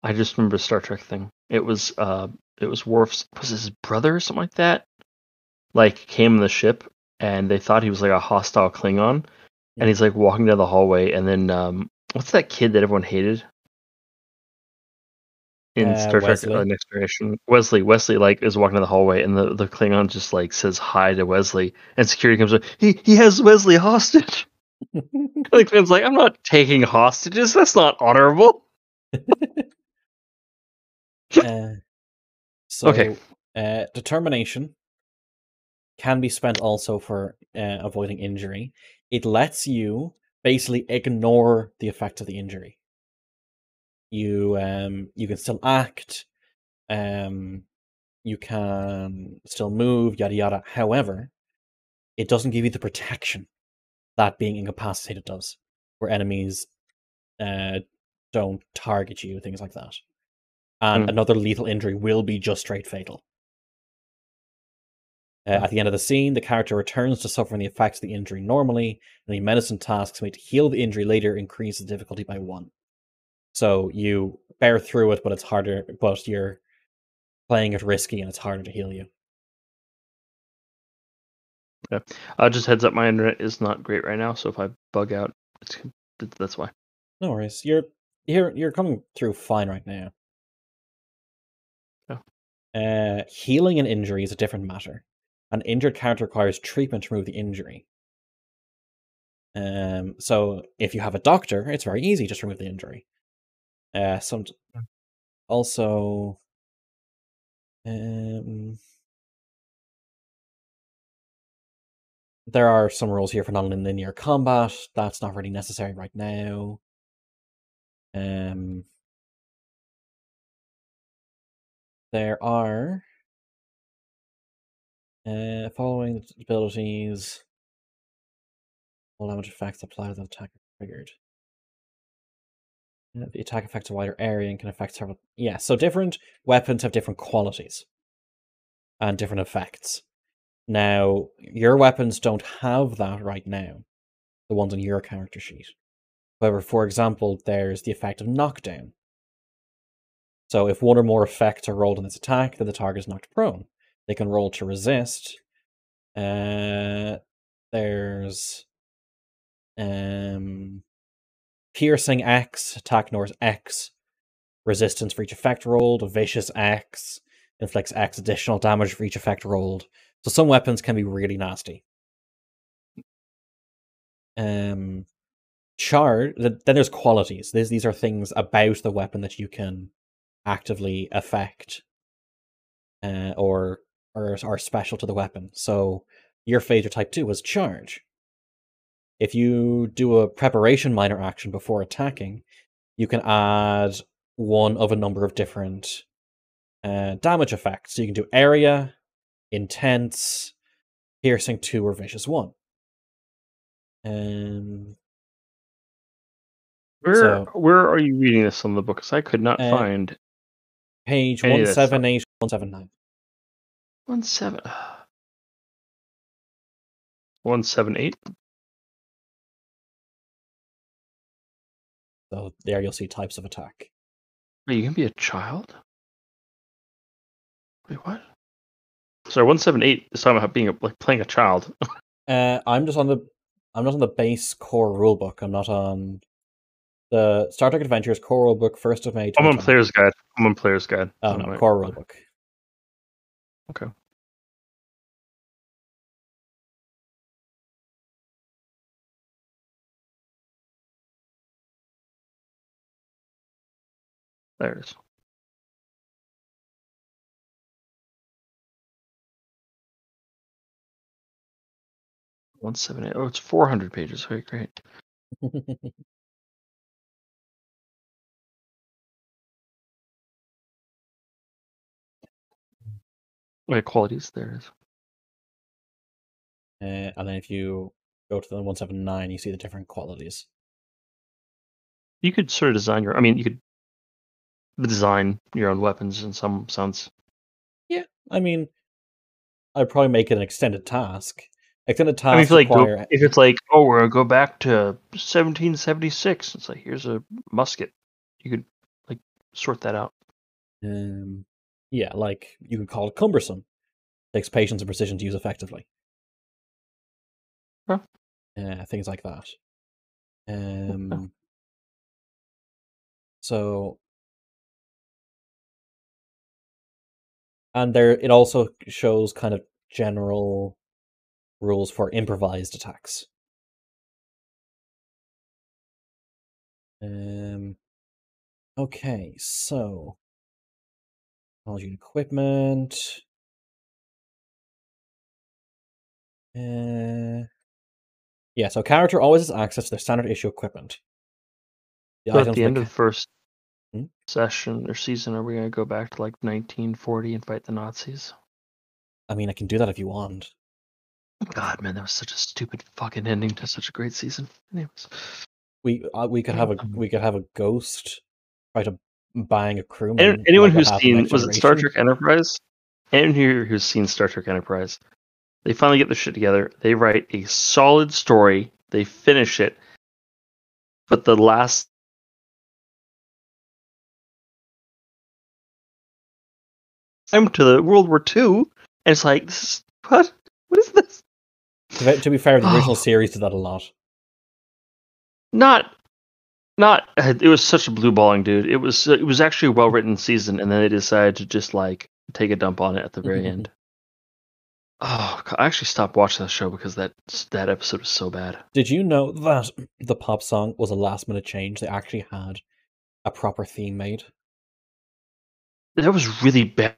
I just remember a Star Trek thing. It was it was Worf's, was his brother or something like that? Like came in the ship and they thought he was like a hostile Klingon, and he's like walking down the hallway, and then what's that kid that everyone hated in Star Trek Wesley. Next Generation? Wesley like is walking down the hallway, and the Klingon just like says hi to Wesley, and security comes up. He has Wesley hostage. Like Finn's like, I'm not taking hostages. That's not honorable. Okay. So, determination can be spent also for avoiding injury. It lets you basically ignore the effect of the injury. You can still act, you can still move, yada yada. However, it doesn't give you the protection that being incapacitated does, where enemies don't target you, things like that. And another lethal injury will be just straight fatal. At the end of the scene, the character returns to suffering the effects of the injury normally, and the medicine tasks made to heal the injury later increase the difficulty by 1. So you bear through it, but it's harder, but you're playing it risky and it's harder to heal you. Yeah. Just heads up, my internet is not great right now, so if I bug out, that's why. No worries. You're coming through fine right now. Healing an injury is a different matter. An injured character requires treatment to remove the injury. So if you have a doctor, it's very easy just to remove the injury. Also, there are some rules here for non-linear combat. That's not really necessary right now. There are following abilities. All damage effects apply to the attacker triggered. The attack affects a wider area and can affect several. Yeah, so different weapons have different qualities and different effects. Now, your weapons don't have that right now, the ones on your character sheet. However, for example, there's the effect of knockdown. So if one or more effects are rolled in this attack, then the target is knocked prone. They can roll to resist. There's piercing X, attack North X, resistance for each effect rolled, vicious X, inflicts X additional damage for each effect rolled. So some weapons can be really nasty. Charge. Then there's qualities. These are things about the weapon that you can actively affect, or are special to the weapon. So your phaser type 2 was charge. If you do a preparation minor action before attacking, you can add one of a number of different damage effects. So you can do area, intense, piercing 2, or vicious 1. Where are you reading this on the book? Because I could not find page 178, 179. 178. So there you'll see types of attack. Wait, you can be a child? Wait, what? Sorry, 178 is talking about being like playing a child. I'm just on the base core rulebook. I'm not on the Star Trek Adventures core rulebook, 1st of May. I'm on Player's Guide. Oh no, core rulebook. Okay. There it is. $178. Oh, it's 400 pages. Okay, great. Okay, qualities. There it is. And then if you go to the 179, you see the different qualities. You could sort of design your. I mean, you could design your own weapons in some sense. Yeah, I mean, I'd probably make it an extended task. Extended I mean, tasks require. if it's like, oh, we're gonna go back to 1776. It's like, here's a musket. You could like sort that out. Yeah, like you could call it cumbersome. Takes patience and precision to use effectively. Huh. Things like that. Huh. So, and there it also shows kind of general rules for improvised attacks. Okay, so technology and equipment. Yeah, so character always has access to their standard issue equipment. The So at items the in end of the first Hmm? session or season, are we gonna go back to like 1940 and fight the Nazis? I mean, I can do that if you want. God, man, that was such a stupid fucking ending to such a great season. Anyways, We could have a ghost try to bang a crewman anyone like what who's happened seen Next was it Star Generation. Trek Enterprise? Anyone here who's seen Star Trek Enterprise, they finally get their shit together. They write a solid story. They finish it, but the last time to the World War II, and it's like, this is, what? What is this? To be fair, the original Oh, series did that a lot. not not. It was such a blue balling, dude. It was actually a well written season, and then they decided to just like take a dump on it at the very end. Oh, God, I actually stopped watching that show because that episode was so bad. Did you know that the pop song was a last minute change? They actually had a proper theme made. That was really bad.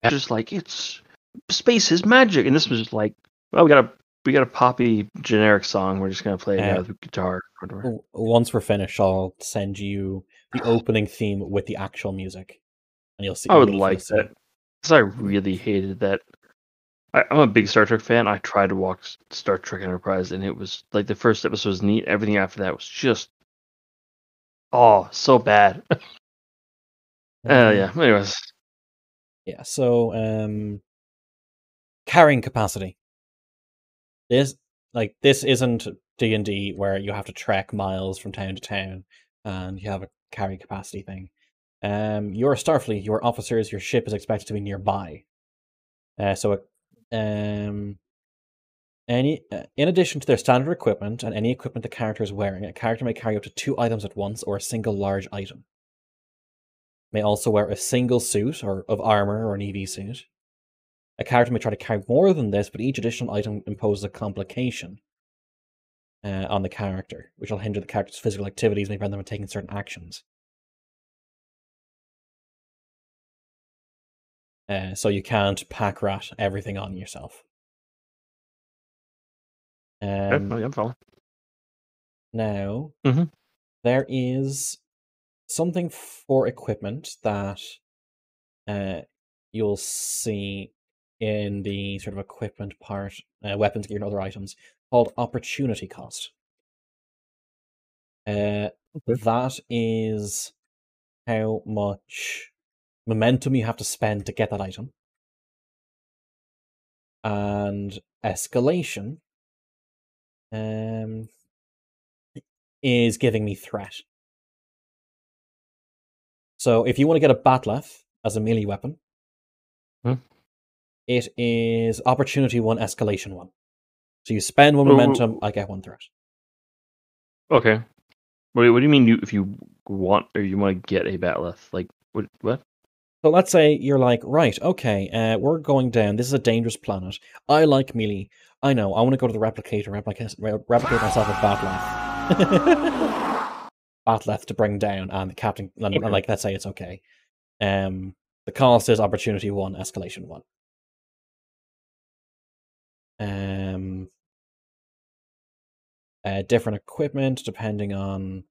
Just like it's space is magic, and this was just like, well, we got a poppy generic song. We're just gonna play it now Uh, with the guitar. Once we're finished, I'll send you the opening theme with the actual music, and you'll see. I would You'll like that see. because I really hated that. I'm a big Star Trek fan. I tried to watch Star Trek Enterprise, and it was like the first episode was neat. Everything after that was just so bad. Uh, Yeah. Anyways, yeah. So, carrying capacity. This this isn't D&D where you have to trek miles from town to town, and you have a carry capacity thing. You're a Starfleet. Your officers, your ship is expected to be nearby. Um, in addition to their standard equipment and any equipment the character is wearing, a character may carry up to 2 items at once or a single large item. May also wear a single suit or of armor or an EV suit. A character may try to carry more than this, but each additional item imposes a complication on the character, which will hinder the character's physical activities, may prevent them from taking certain actions. So you can't pack rat everything on yourself. okay, I'm following. Now, Mm-hmm. there is something for equipment that you'll see in the sort of equipment part, weapons, gear, and other items, called opportunity cost. Okay. That is how much momentum you have to spend to get that item. And escalation um, is giving me threat. So if you want to get a Batleth as a melee weapon, it is opportunity 1, escalation 1. So you spend 1 momentum, I get 1 threat. Okay. Wait, what do you mean if you want or you want to get a Batleth? Like what? So let's say you're like, right, okay, we're going down. This is a dangerous planet. I like melee. I know. I want to go to the replicator, replicate myself a Batleth. Batleth to bring down, and the captain, and Okay. like, let's say it's okay. The cost is opportunity 1, escalation 1. Different equipment depending on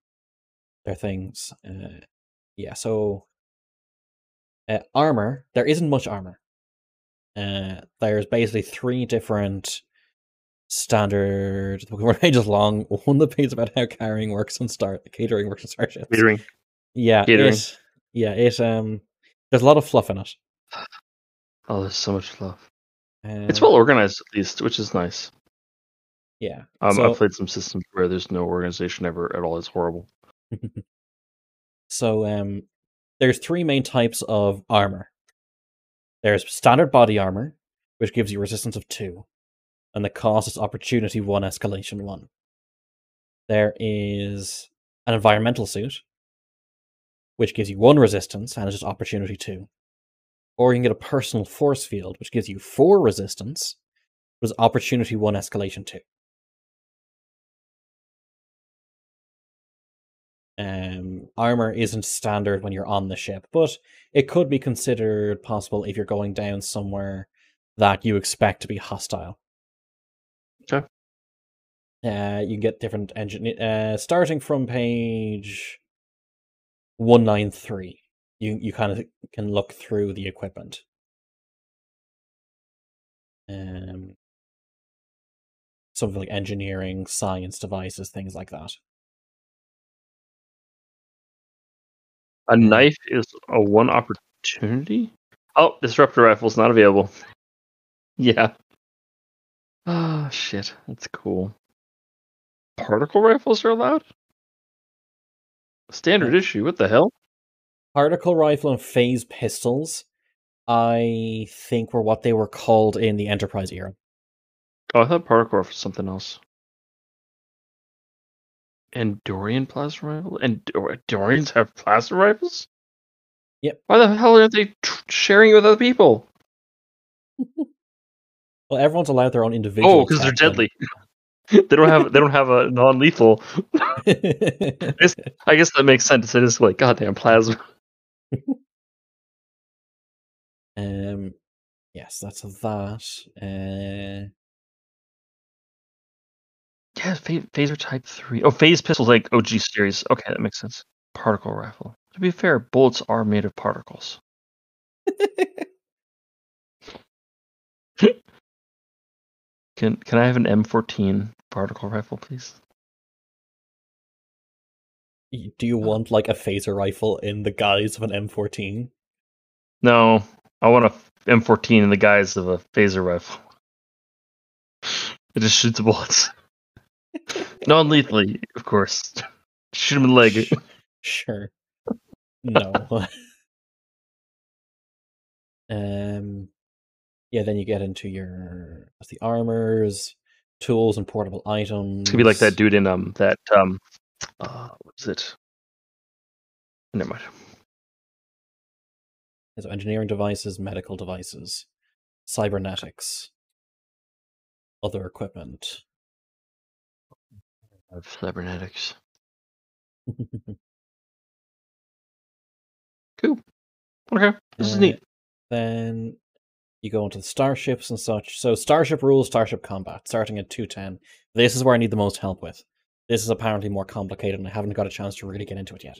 their things. Yeah, so armor. There isn't much armor. There's basically 3 different standard. The page is long. One of the pages about how carrying works and catering works in starships. Catering. Yeah, Catering. there's a lot of fluff in it. Oh, there's so much love. It's Uh, well organized at least, which is nice. yeah. I've So played some systems where there's no organization ever at all. It's horrible. So there's three main types of armor. There's standard body armor, which gives you resistance of 2, and the cost is opportunity 1, escalation 1. There is an environmental suit, which gives you 1 resistance and is just opportunity 2. Or you can get a personal force field, which gives you 4 resistance, but is opportunity 1, escalation 2. Armor isn't standard when you're on the ship, but it could be considered possible if you're going down somewhere that you expect to be hostile. Okay. You can get different engine starting from page 193. You kind of can look through the equipment. Something like engineering, science devices, things like that. A knife is a 1 opportunity? Oh, disruptor rifle's not available. Yeah. Oh, shit. That's cool. Particle rifles are allowed? Standard issue, what the hell? Particle rifle and phase pistols, I think, were what they were called in the Enterprise era. Oh, I thought particle rifle was something else. Andorian plasma rifle? And Andorians have plasma rifles? Yep. Why the hell aren't they sharing it with other people? Well, everyone's allowed their own individual. Oh, because they're deadly. They don't have a non-lethal. I guess that makes sense. It is like goddamn plasma. Yes, that's that. Yeah, phaser type 3. Oh, phase pistols like OG series. Okay, that makes sense. Particle rifle. To be fair, bullets are made of particles. Can I have an M14 particle rifle, please? Do you want like a phaser rifle in the guise of an M14? No, I want a M14 in the guise of a phaser rifle. It just shoots bullets. Non-lethally, of course. Shoot him in the leg. Sure. No. Yeah, then you get into the armors, tools, and portable items. It's gonna be like that dude in what is it? Never mind. So engineering devices, medical devices, cybernetics, other equipment. Of cybernetics. Cool. Okay, this is neat. Then you go into the starships and such. So starship rules, starship combat, starting at 210. This is where I need the most help with. This is apparently more complicated, and I haven't got a chance to really get into it yet.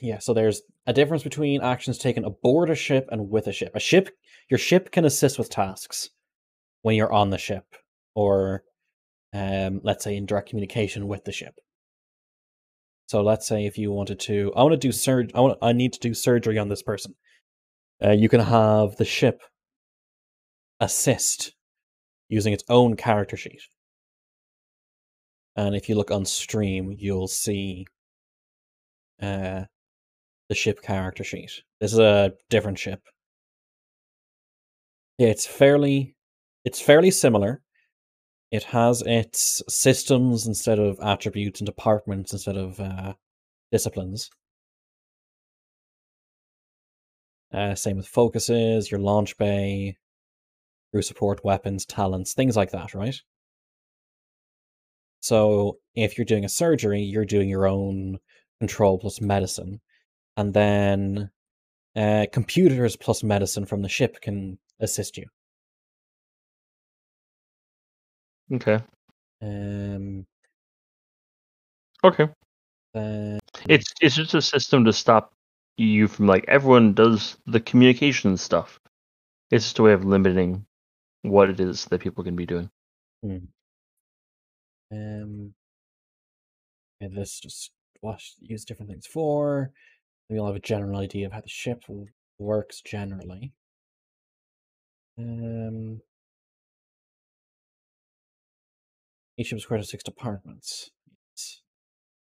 Yeah, so there's a difference between actions taken aboard a ship and with a ship. Your ship can assist with tasks when you're on the ship, or let's say in direct communication with the ship. So let's say if you wanted to, I need to do surgery on this person. You can have the ship assist using its own character sheet. And if you look on stream, you'll see the ship character sheet. This is a different ship. Yeah, it's fairly similar. It has its systems instead of attributes and departments instead of disciplines. Same with focuses, your launch bay, crew support, weapons, talents, things like that, right? So if you're doing a surgery, you're doing your own control plus medicine. And then computers plus medicine from the ship can assist you. Okay. Um, Okay. then It's just a system to stop you from like everyone does the communication stuff. It's just a way of limiting what it is that people can be doing. yeah, this just use different things for. We'll have a general idea of how the ship works generally. Each ship is squared to 6 departments. Yes.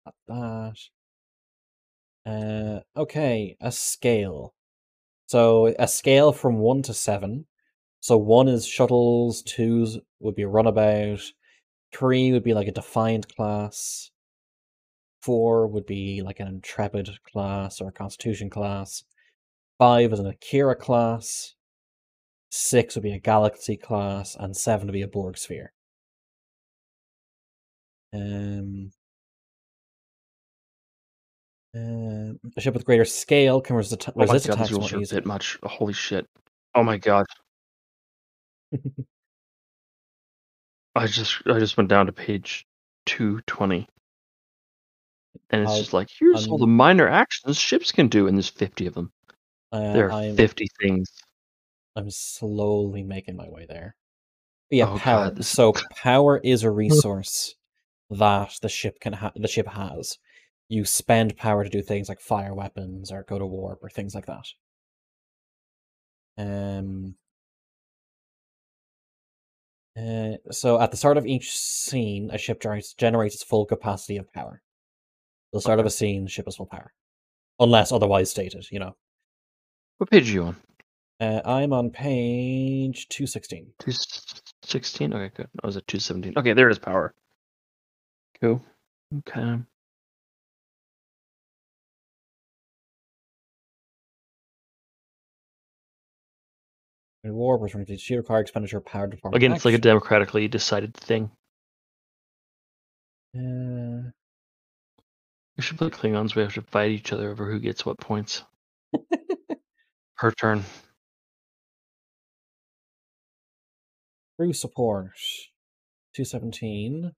Not that. Okay, a scale. So a scale from 1 to 7. So 1 is shuttles, 2 would be a runabout, 3 would be like a defiant class, 4 would be like an intrepid class or a constitution class, 5 is an Akira class, 6 would be a galaxy class, and 7 would be a Borg sphere. A ship with greater scale can resist Oh my god, these attacks rules more are a bit easily. much. Holy shit. Oh my god. I just went down to page 220. And it's just like, here's all the I'm minor actions ships can do, and there's 50 of them. There are I'm 50 things. I'm slowly making my way there. But yeah, Oh power. god, this So power is a resource that the ship has. You spend power to do things like fire weapons or go to warp or things like that. So at the start of each scene, a ship generates its full capacity of power. At the start of okay. a scene, the ship is full power. Unless otherwise stated, you know. What page are you on? I'm on page 216. 216? Okay, good. I was at 217. Okay, there is power. Cool. Okay. Warp returning to sheet require expenditure of power to perform Again, it's like a action. democratically decided thing. Uh, We should play Klingons. We have to fight each other over who gets what points. Per turn. Crew support 217.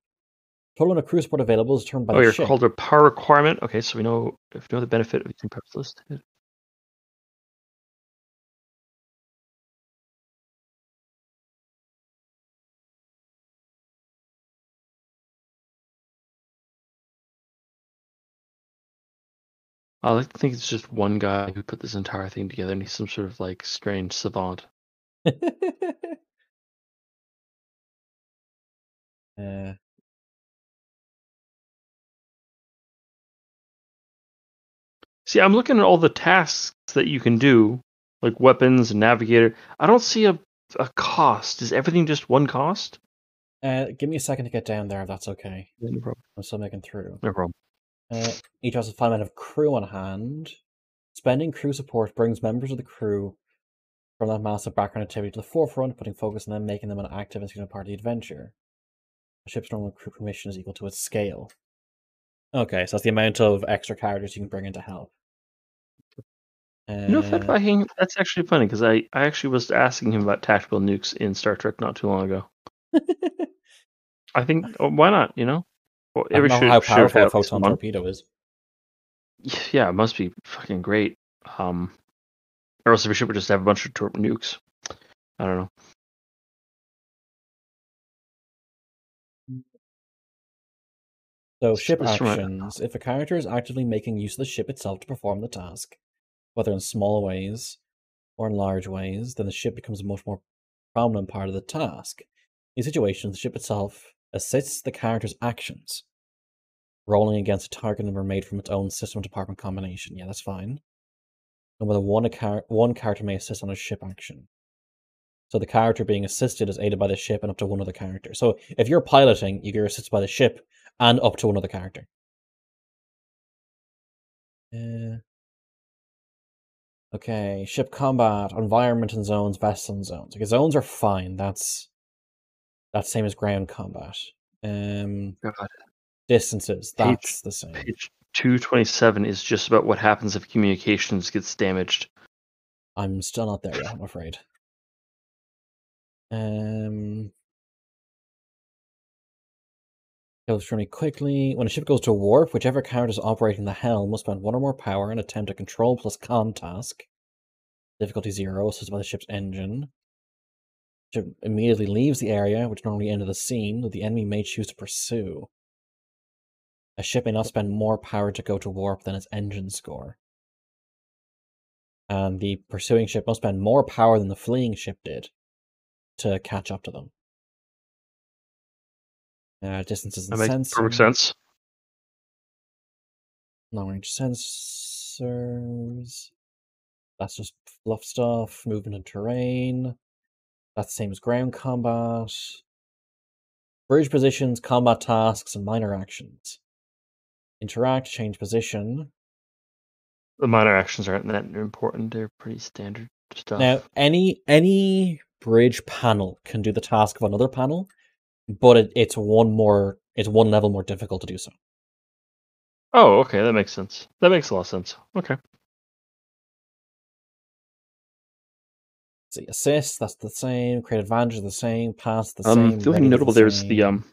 Total amount of crew support available is determined by Oh, the you're ship. called a power requirement. Okay, so we know if we know the benefit of using power listed. I like to think it's just one guy who put this entire thing together, and he's some sort of like strange savant. uh, See, I'm looking at all the tasks that you can do, like weapons and navigator. I don't see a cost. Is everything just one cost? give me a second to get down there if that's okay. No problem. I'm still making through. No problem. Each has a finite of crew on hand. Spending crew support brings members of the crew from that massive background activity to the forefront, putting focus on them, making them an active and significant part of the adventure. A ship's normal crew permission is equal to its scale. Okay, so that's the amount of extra characters you can bring in to help. You know, Fed Viking, that's actually funny because I actually was asking him about tactical nukes in Star Trek not too long ago. I think, why not? You know, well, I don't every know how should have powerful had a at least photon one. torpedo is. Yeah, it must be fucking great. Or else we should just have a bunch of nukes. I don't know. So, ship This actions. If a character is actively making use of the ship itself to perform the task, whether in small ways or in large ways, then the ship becomes a much more prominent part of the task. In these situations, the ship itself assists the character's actions, rolling against a target number made from its own system department combination. Yeah, that's fine. And whether one character may assist on a ship action. So the character being assisted is aided by the ship and up to one other character. So if you're piloting, you get assisted by the ship and up to another character. Okay, ship combat, environment and zones, vessel and zones. Okay, zones are fine. That's same as ground combat. God, Distances, page that's the same. page 227 is just about what happens if communications gets damaged. I'm still not there yet, I'm afraid. Go through me quickly. When a ship goes to warp, whichever character is operating the helm must spend 1 or more power and attempt a control plus con task. Difficulty 0, assisted by the ship's engine. Ship immediately leaves the area, which normally ended the scene, that the enemy may choose to pursue. A ship may not spend more power to go to warp than its engine score. And the pursuing ship must spend more power than the fleeing ship did to catch up to them. Distances That and makes perfect sensing. sense. Long-range sensors. That's just fluff stuff. Movement and terrain. That's the same as ground combat. Bridge positions, combat tasks, and minor actions. Interact, change position. The minor actions aren't that important. They're pretty standard Now, stuff. any bridge panel can do the task of another panel, but it's one level more difficult to do so. Oh, okay, that makes sense. That makes a lot of sense. Okay. See, assist, that's the same. Create advantage, the same. Pass, the The same. only thing Ready, the notable there is the same.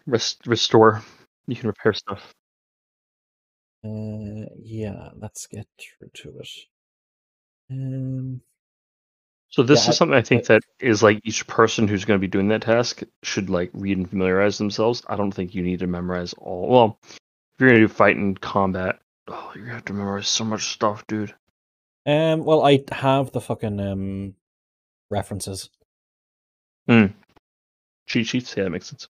restore. You can repair stuff. Yeah, let's get through to it. Um, So yeah, this is something I think that is like each person who's going to be doing that task should like read and familiarize themselves. I don't think you need to memorize all. Well, if you're going to do fight and combat, oh, you're going to have to memorize so much stuff, dude. well, I have the fucking references. Cheat sheets, yeah, that makes sense.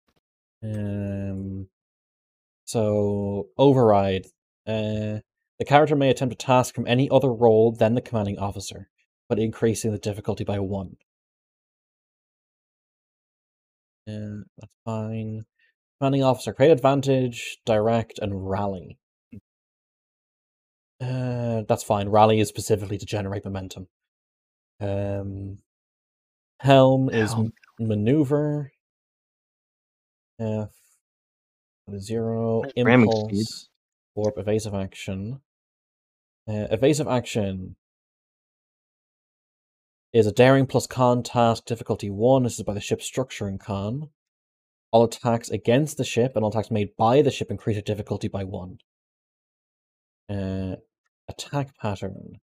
So override. The character may attempt a task from any other role than the commanding officer, but increasing the difficulty by 1. That's fine. Commanding officer, create advantage, direct, and rally. That's fine. Rally is specifically to generate momentum. Helm is maneuver. 0. Ramming speed. Impulse. Warp, evasive action. Evasive action is a daring plus con task, difficulty 1. This is by the ship's structure and con. All attacks against the ship and all attacks made by the ship increase the difficulty by 1. Attack pattern.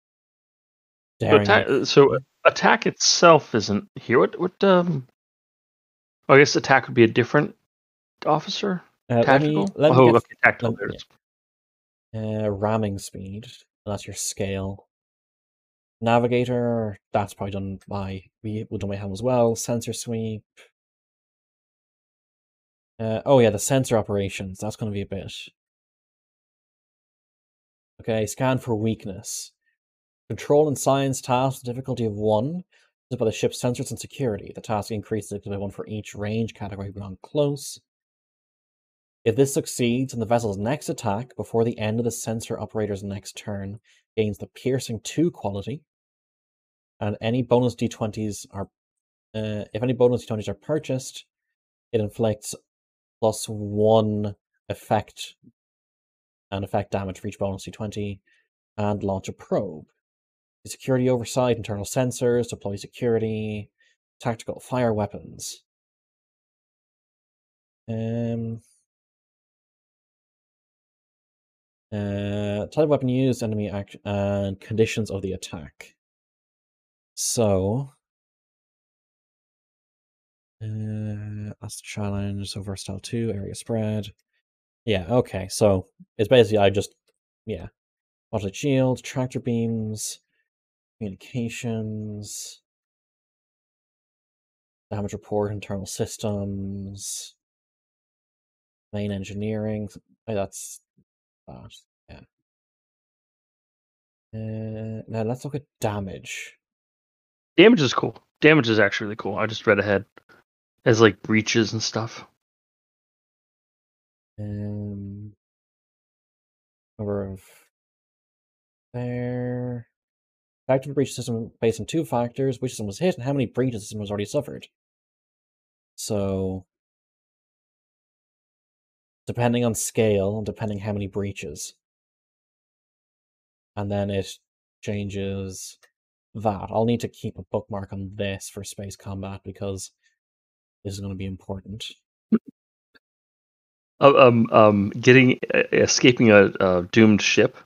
Daring. So attack itself isn't here. I guess attack would be a different officer. Let me Tactical. get Okay, tactical. There it is. ramming speed. That's your scale. Navigator. That's probably done by helm as well. Sensor sweep. Oh yeah, the sensor operations. That's going to be a bit. Okay, scan for weakness. Control and science task, difficulty of 1. This is by the ship's sensors and security. The task increases by 1 for each range category beyond close. If this succeeds, and the vessel's next attack before the end of the sensor operator's next turn gains the piercing 2 quality, and any bonus d20s are if any bonus d20s are purchased, it inflicts +1 effect damage for each bonus d20, and launch a probe. Security oversight, internal sensors, deploy security, tactical fire weapons. Type of weapon used, enemy action, and conditions of the attack. So, that's the challenge. So versatile 2, area spread. Yeah, okay. So it's basically automatic shield, tractor beams, communications, damage report, internal systems, main engineering. That's that. Yeah. Now let's look at damage. Damage is cool. Damage is actually really cool. I just read ahead as like breaches and stuff. Number of there. Factor of the breach system based on 2 factors: which system was hit and how many breaches the system has already suffered. So, depending on scale, depending how many breaches, and then it changes that. I'll need to keep a bookmark on this for space combat because this is going to be important. Escaping a doomed ship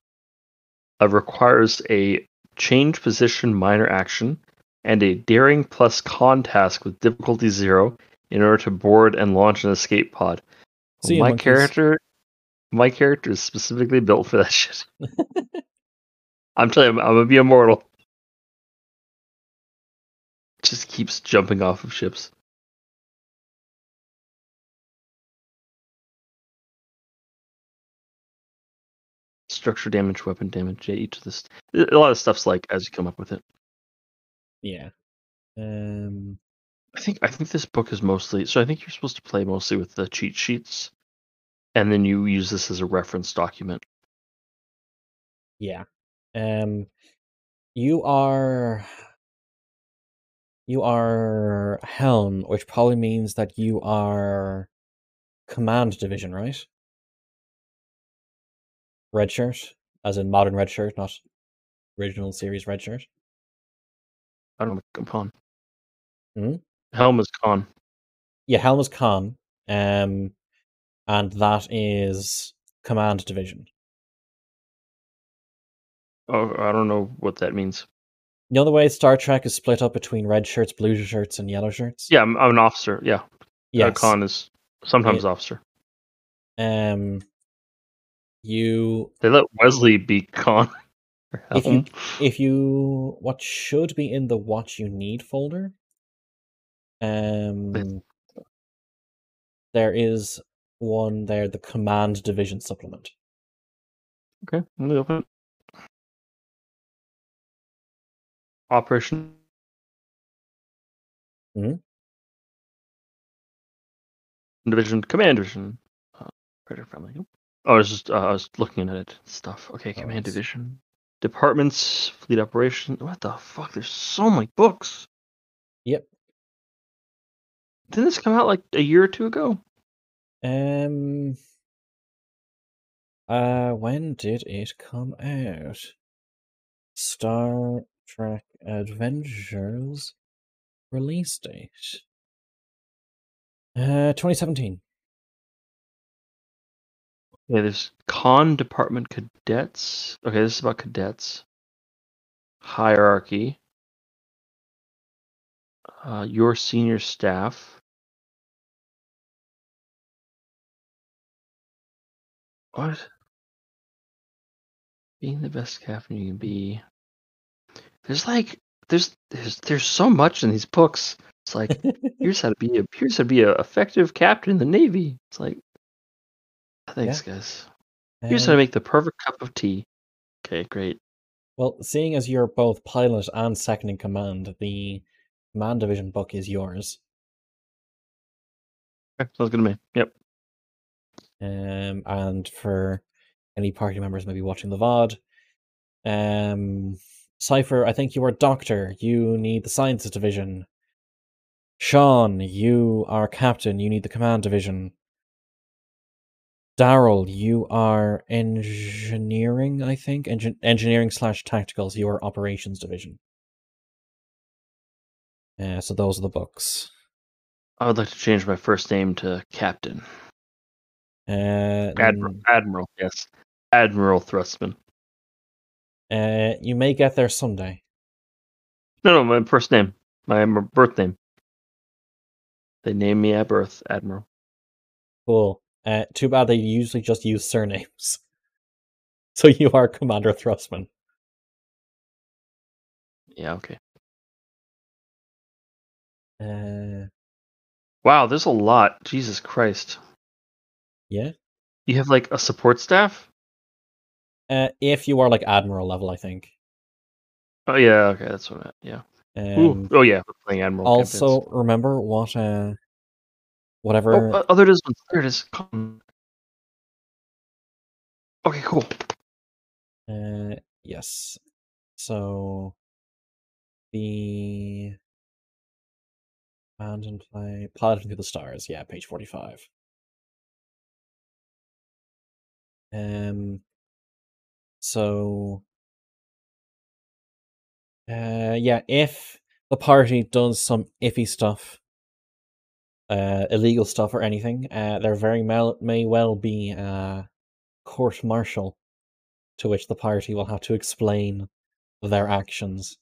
requires a change position minor action and a daring plus con task with difficulty 0 in order to board and launch an escape pod. See you, my monkeys. character is specifically built for that shit. I'm telling you, I'm gonna be immortal. Just keeps jumping off of ships. structure damage, weapon damage. Yeah, each of this. A lot of stuff's like as you come up with it. Yeah. I think this book is mostly. So I think you're supposed to play mostly with the cheat sheets, and then you use this as a reference document. Yeah. You are Helm, which probably means that you are Command Division, right? Red shirt, as in modern red shirt, not original series red shirt. I don't know. Upon Hmm? Helm is con. Yeah, Helm is Con, and that is Command Division. Oh, I don't know what that means. You know the way Star Trek is split up between red shirts, blue shirts, and yellow shirts? Yeah, I'm an officer. Yeah, Yes. con is sometimes It officer. you They let Wesley be con. Or Helm. if you what should be in the what you need folder, there is one there, the Command Division supplement. Okay, let me open it. Operation Hmm? Division, Command Division. Predator friendly. Oh, I was looking at it. Stuff. Okay, Oh, Command Division. Departments, Fleet Operation. What the fuck? There's so many books. yep. Didn't this come out like a year or two ago? When did it come out? Star Trek Adventures release date. 2017. Yeah, there's Con Department Cadets. Okay, this is about cadets. Hierarchy. Your senior staff. What? Being the best captain you can be. There's like there's so much in these books. It's like here's how to be a effective captain in the Navy. It's like Yeah. thanks guys. Here's how to make the perfect cup of tea. Okay, great. Well, seeing as you're both pilot and second in command, the Command Division book is yours. Okay, sounds good to me. Yep. And for any party members maybe watching the VOD, Cypher, I think you are Doctor. You need the Sciences Division. Sean, you are Captain. You need the Command Division. Daryl, you are Engineering, I think. Engineering slash Tacticals. You are Operations Division. So those are the books. I would like to change my first name to Captain. Uh, Admiral, yes. Admiral Thrustman. You may get there someday. No, my first name. My birth name. They named me at birth, Admiral. Cool. Too bad they usually just use surnames. So you are Commander Thrustman. Yeah, okay. Uh, Wow, there's a lot. Jesus Christ. yeah. You have like a support staff? If you are like Admiral level, I think. Oh yeah, okay, that's what I meant. Yeah. Ooh. Oh yeah, we're playing Admiral campaigns. Also, remember what Oh, whatever. there it is. There it is. Okay, cool. Yes. So the Band and Play Piloting Through the Stars. Yeah, page 45. So yeah, if the party does some iffy stuff, illegal stuff or anything, there may well be a court martial to which the party will have to explain their actions.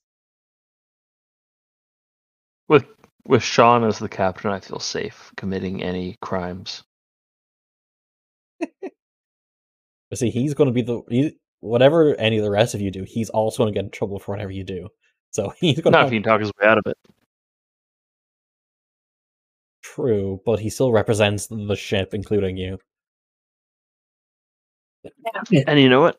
With with Sean as the captain, I feel safe committing any crimes. But see, he's going to be whatever any of the rest of you do, he's also going to get in trouble for whatever you do. So he's going to Not if have he can talk his way out of it. true, but he still represents the ship, including you. And you know what?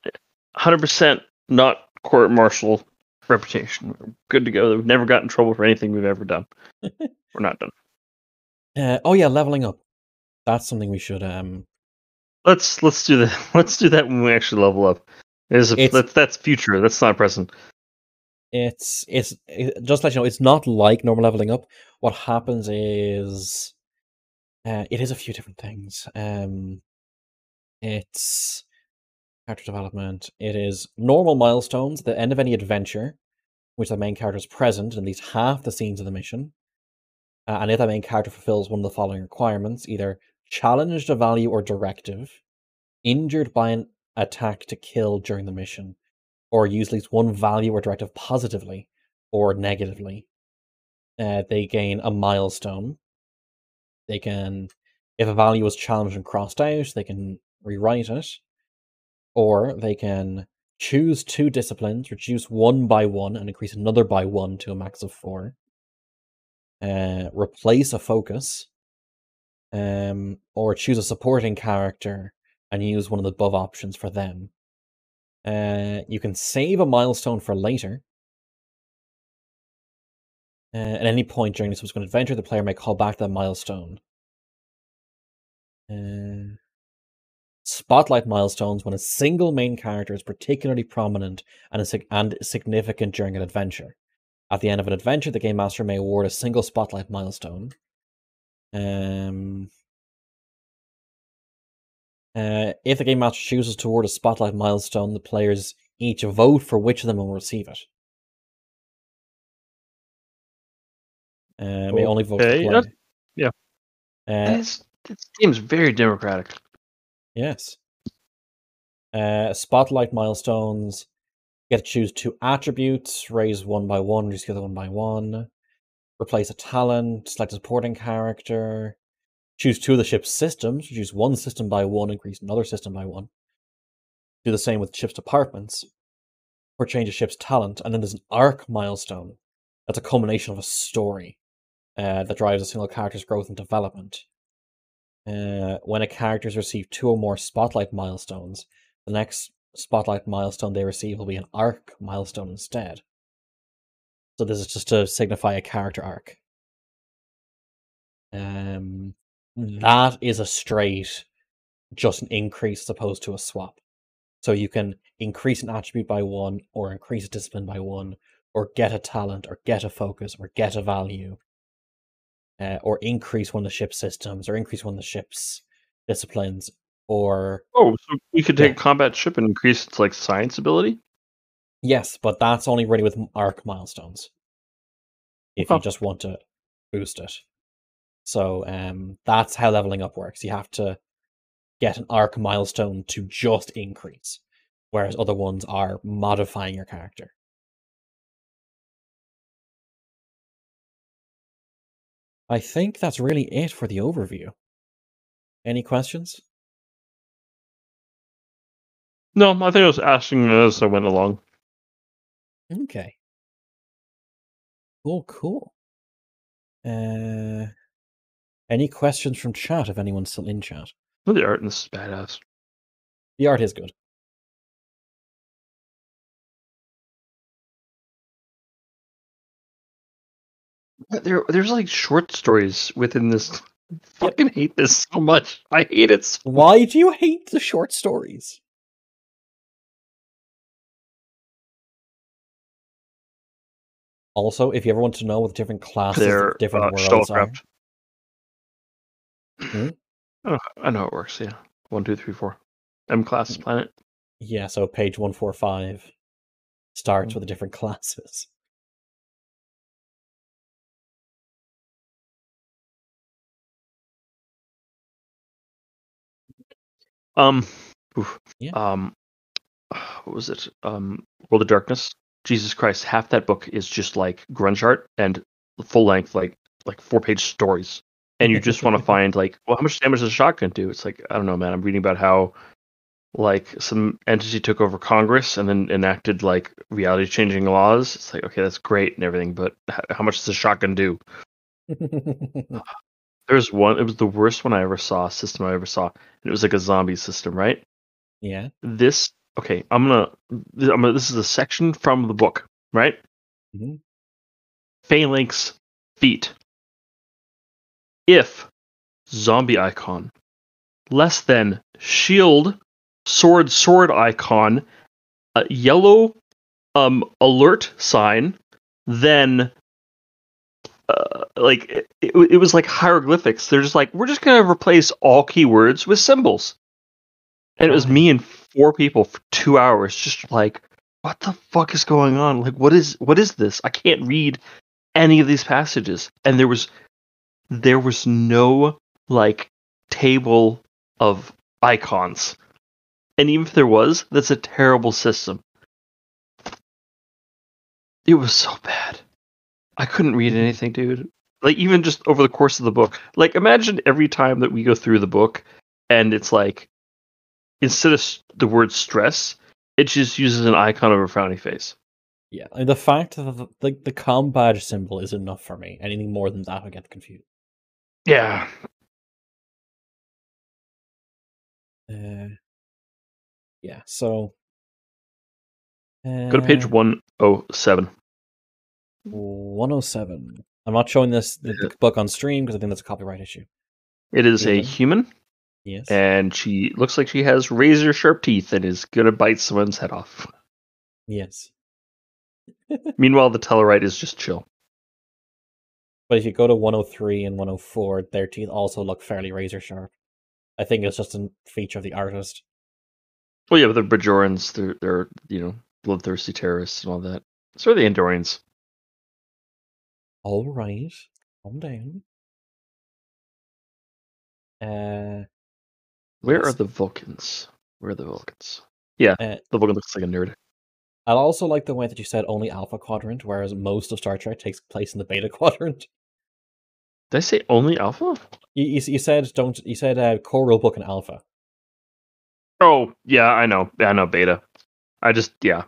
100% not court martial reputation. We're good to go. We've never got in trouble for anything we've ever done. We're not done. Oh yeah, leveling up. That's something we should. Let's do that. Let's do that when we actually level up. That's future. That's not present. It's just to let you know, it's not like normal leveling up. What happens is, it is a few different things. It's character development. It is normal milestones, the end of any adventure, which the main character is present in at least half the scenes of the mission. And if the main character fulfills one of the following requirements, either challenged a value or directive, injured by an attack to kill during the mission, or use at least one value or directive positively or negatively, they gain a milestone. They can, if a value is challenged and crossed out, they can rewrite it, or they can choose 2 disciplines, reduce one by one, and increase another by one to a max of 4. Replace a focus, or choose a supporting character and use one of the above options for them. You can save a milestone for later. At any point during the subsequent adventure, the player may call back that milestone. Spotlight milestones when a single main character is particularly prominent and significant during an adventure. At the end of an adventure, the game master may award a single spotlight milestone. If the game master chooses to award a spotlight milestone, the players each vote for which of them will receive it. May only vote the player. Yeah. This game is very democratic. Yes. Spotlight milestones. You get to choose 2 attributes, raise one by one, reduce the other one by one. Replace a talent, select a supporting character. Choose 2 of the ship's systems, reduce one system by one, increase another system by one. Do the same with ship's departments, or change a ship's talent. And then there's an arc milestone. That's a culmination of a story that drives a single character's growth and development. When a character has received 2 or more spotlight milestones, the next spotlight milestone they receive will be an arc milestone instead. So this is just to signify a character arc. That is a straight, just an increase as opposed to a swap. So you can increase an attribute by 1, or increase a discipline by 1, or get a talent, or get a focus, or get a value, or increase one of the ship's systems, or increase one of the ship's disciplines, or... Oh, so we could take a combat ship and increase its like science ability? Yes, but that's only really with arc milestones. If you just want to boost it. So that's how leveling up works. You have to get an arc milestone to just increase, whereas other ones are modifying your character. I think that's really it for the overview. Any questions? No, I think I was asking as I went along. Okay. Cool. Any questions from chat, if anyone's still in chat? Well, the art in this is badass. The art is good. There's like short stories within this. I fucking hate this so much. I hate it so much. Why do you hate the short stories? Also, if you ever want to know what the different classes of different worlds are. Oh, I know it works, yeah. 1, 2, 3, 4. M class planet. Yeah, so page 145 starts with the different classes. What was it? World of Darkness. Jesus Christ, half that book is just like grunge art and full length, like 4-page stories. And you just want to find like, well, how much damage does a shotgun do? It's like, I don't know, man. I'm reading about how like some entity took over Congress and then enacted like reality changing laws. It's like, okay, that's great and everything, but how much does a shotgun do? There's one, it was the worst one I ever saw, system I ever saw. And it was like a zombie system, right? Yeah. This Okay, this is a section from the book, right? Mm-hmm. Phalanx feat. If zombie icon less than shield sword icon yellow alert sign, then it was like hieroglyphics. They're just like, we're just gonna replace all keywords with symbols. And it was Fine. me and 4 people for 2 hours, just like, what the fuck is going on? Like, what is this? I can't read any of these passages. And there was no like table of icons. And even if there was, that's a terrible system. It was so bad. I couldn't read anything, dude. Like, even just over the course of the book. Like, imagine every time that we go through the book and it's like, instead of the word stress, it just uses an icon of a frowny face. Yeah, and the fact that the com badge symbol is enough for me. Anything more than that, I get confused. Yeah. Yeah, so Go to page 107. 107. I'm not showing the book on stream because I think that's a copyright issue. It is a Human. human, Yes. and she looks like she has razor sharp teeth and is gonna bite someone's head off. Yes. Meanwhile, the Tellarite is just chill. But if you go to 103 and 104, their teeth also look fairly razor sharp. I think it's just a feature of the artist. Well, yeah, but they're Bajorans. They're bloodthirsty terrorists and all that. So are the Andorians. All right, calm down. Where are Yes. the Vulcans? Where are the Vulcans? Yeah, the Vulcan looks like a nerd. I also like the way that you said only Alpha Quadrant, whereas most of Star Trek takes place in the Beta Quadrant. Did I say only Alpha? You said don't. You said core rulebook and Alpha. Oh, yeah, I know. I know Beta. Yeah.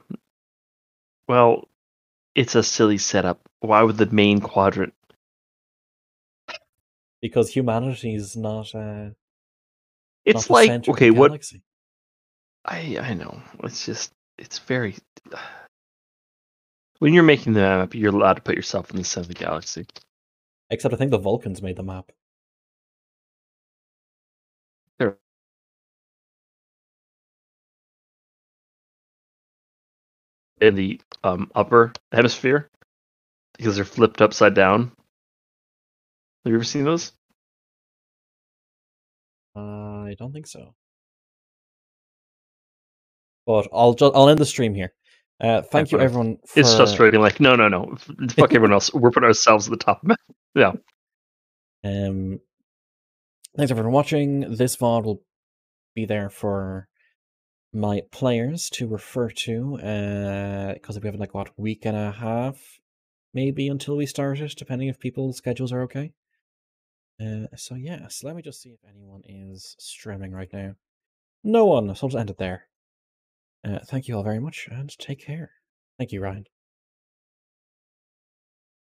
Well, it's a silly setup. Why would the main quadrant? Because humanity is not It's the like, center of the okay, what? galaxy. I know. It's very. When you're making the map, you're allowed to put yourself in the center of the galaxy. Except I think the Vulcans made the map. They're in the upper hemisphere because they're flipped upside down. Have you ever seen those? I don't think so. But I'll end the stream here. Thank you Whatever. everyone It's just for like, no. Fuck everyone else. We're putting ourselves at the top. Yeah. Thanks everyone for watching. This VOD will be there for my players to refer to, because we have like what, week and a half maybe until we start it, depending if people's schedules are okay. So yes, let me just see if anyone is streaming right now. No one, so I'll just end it there. Thank you all very much and take care. Thank you, Ryan.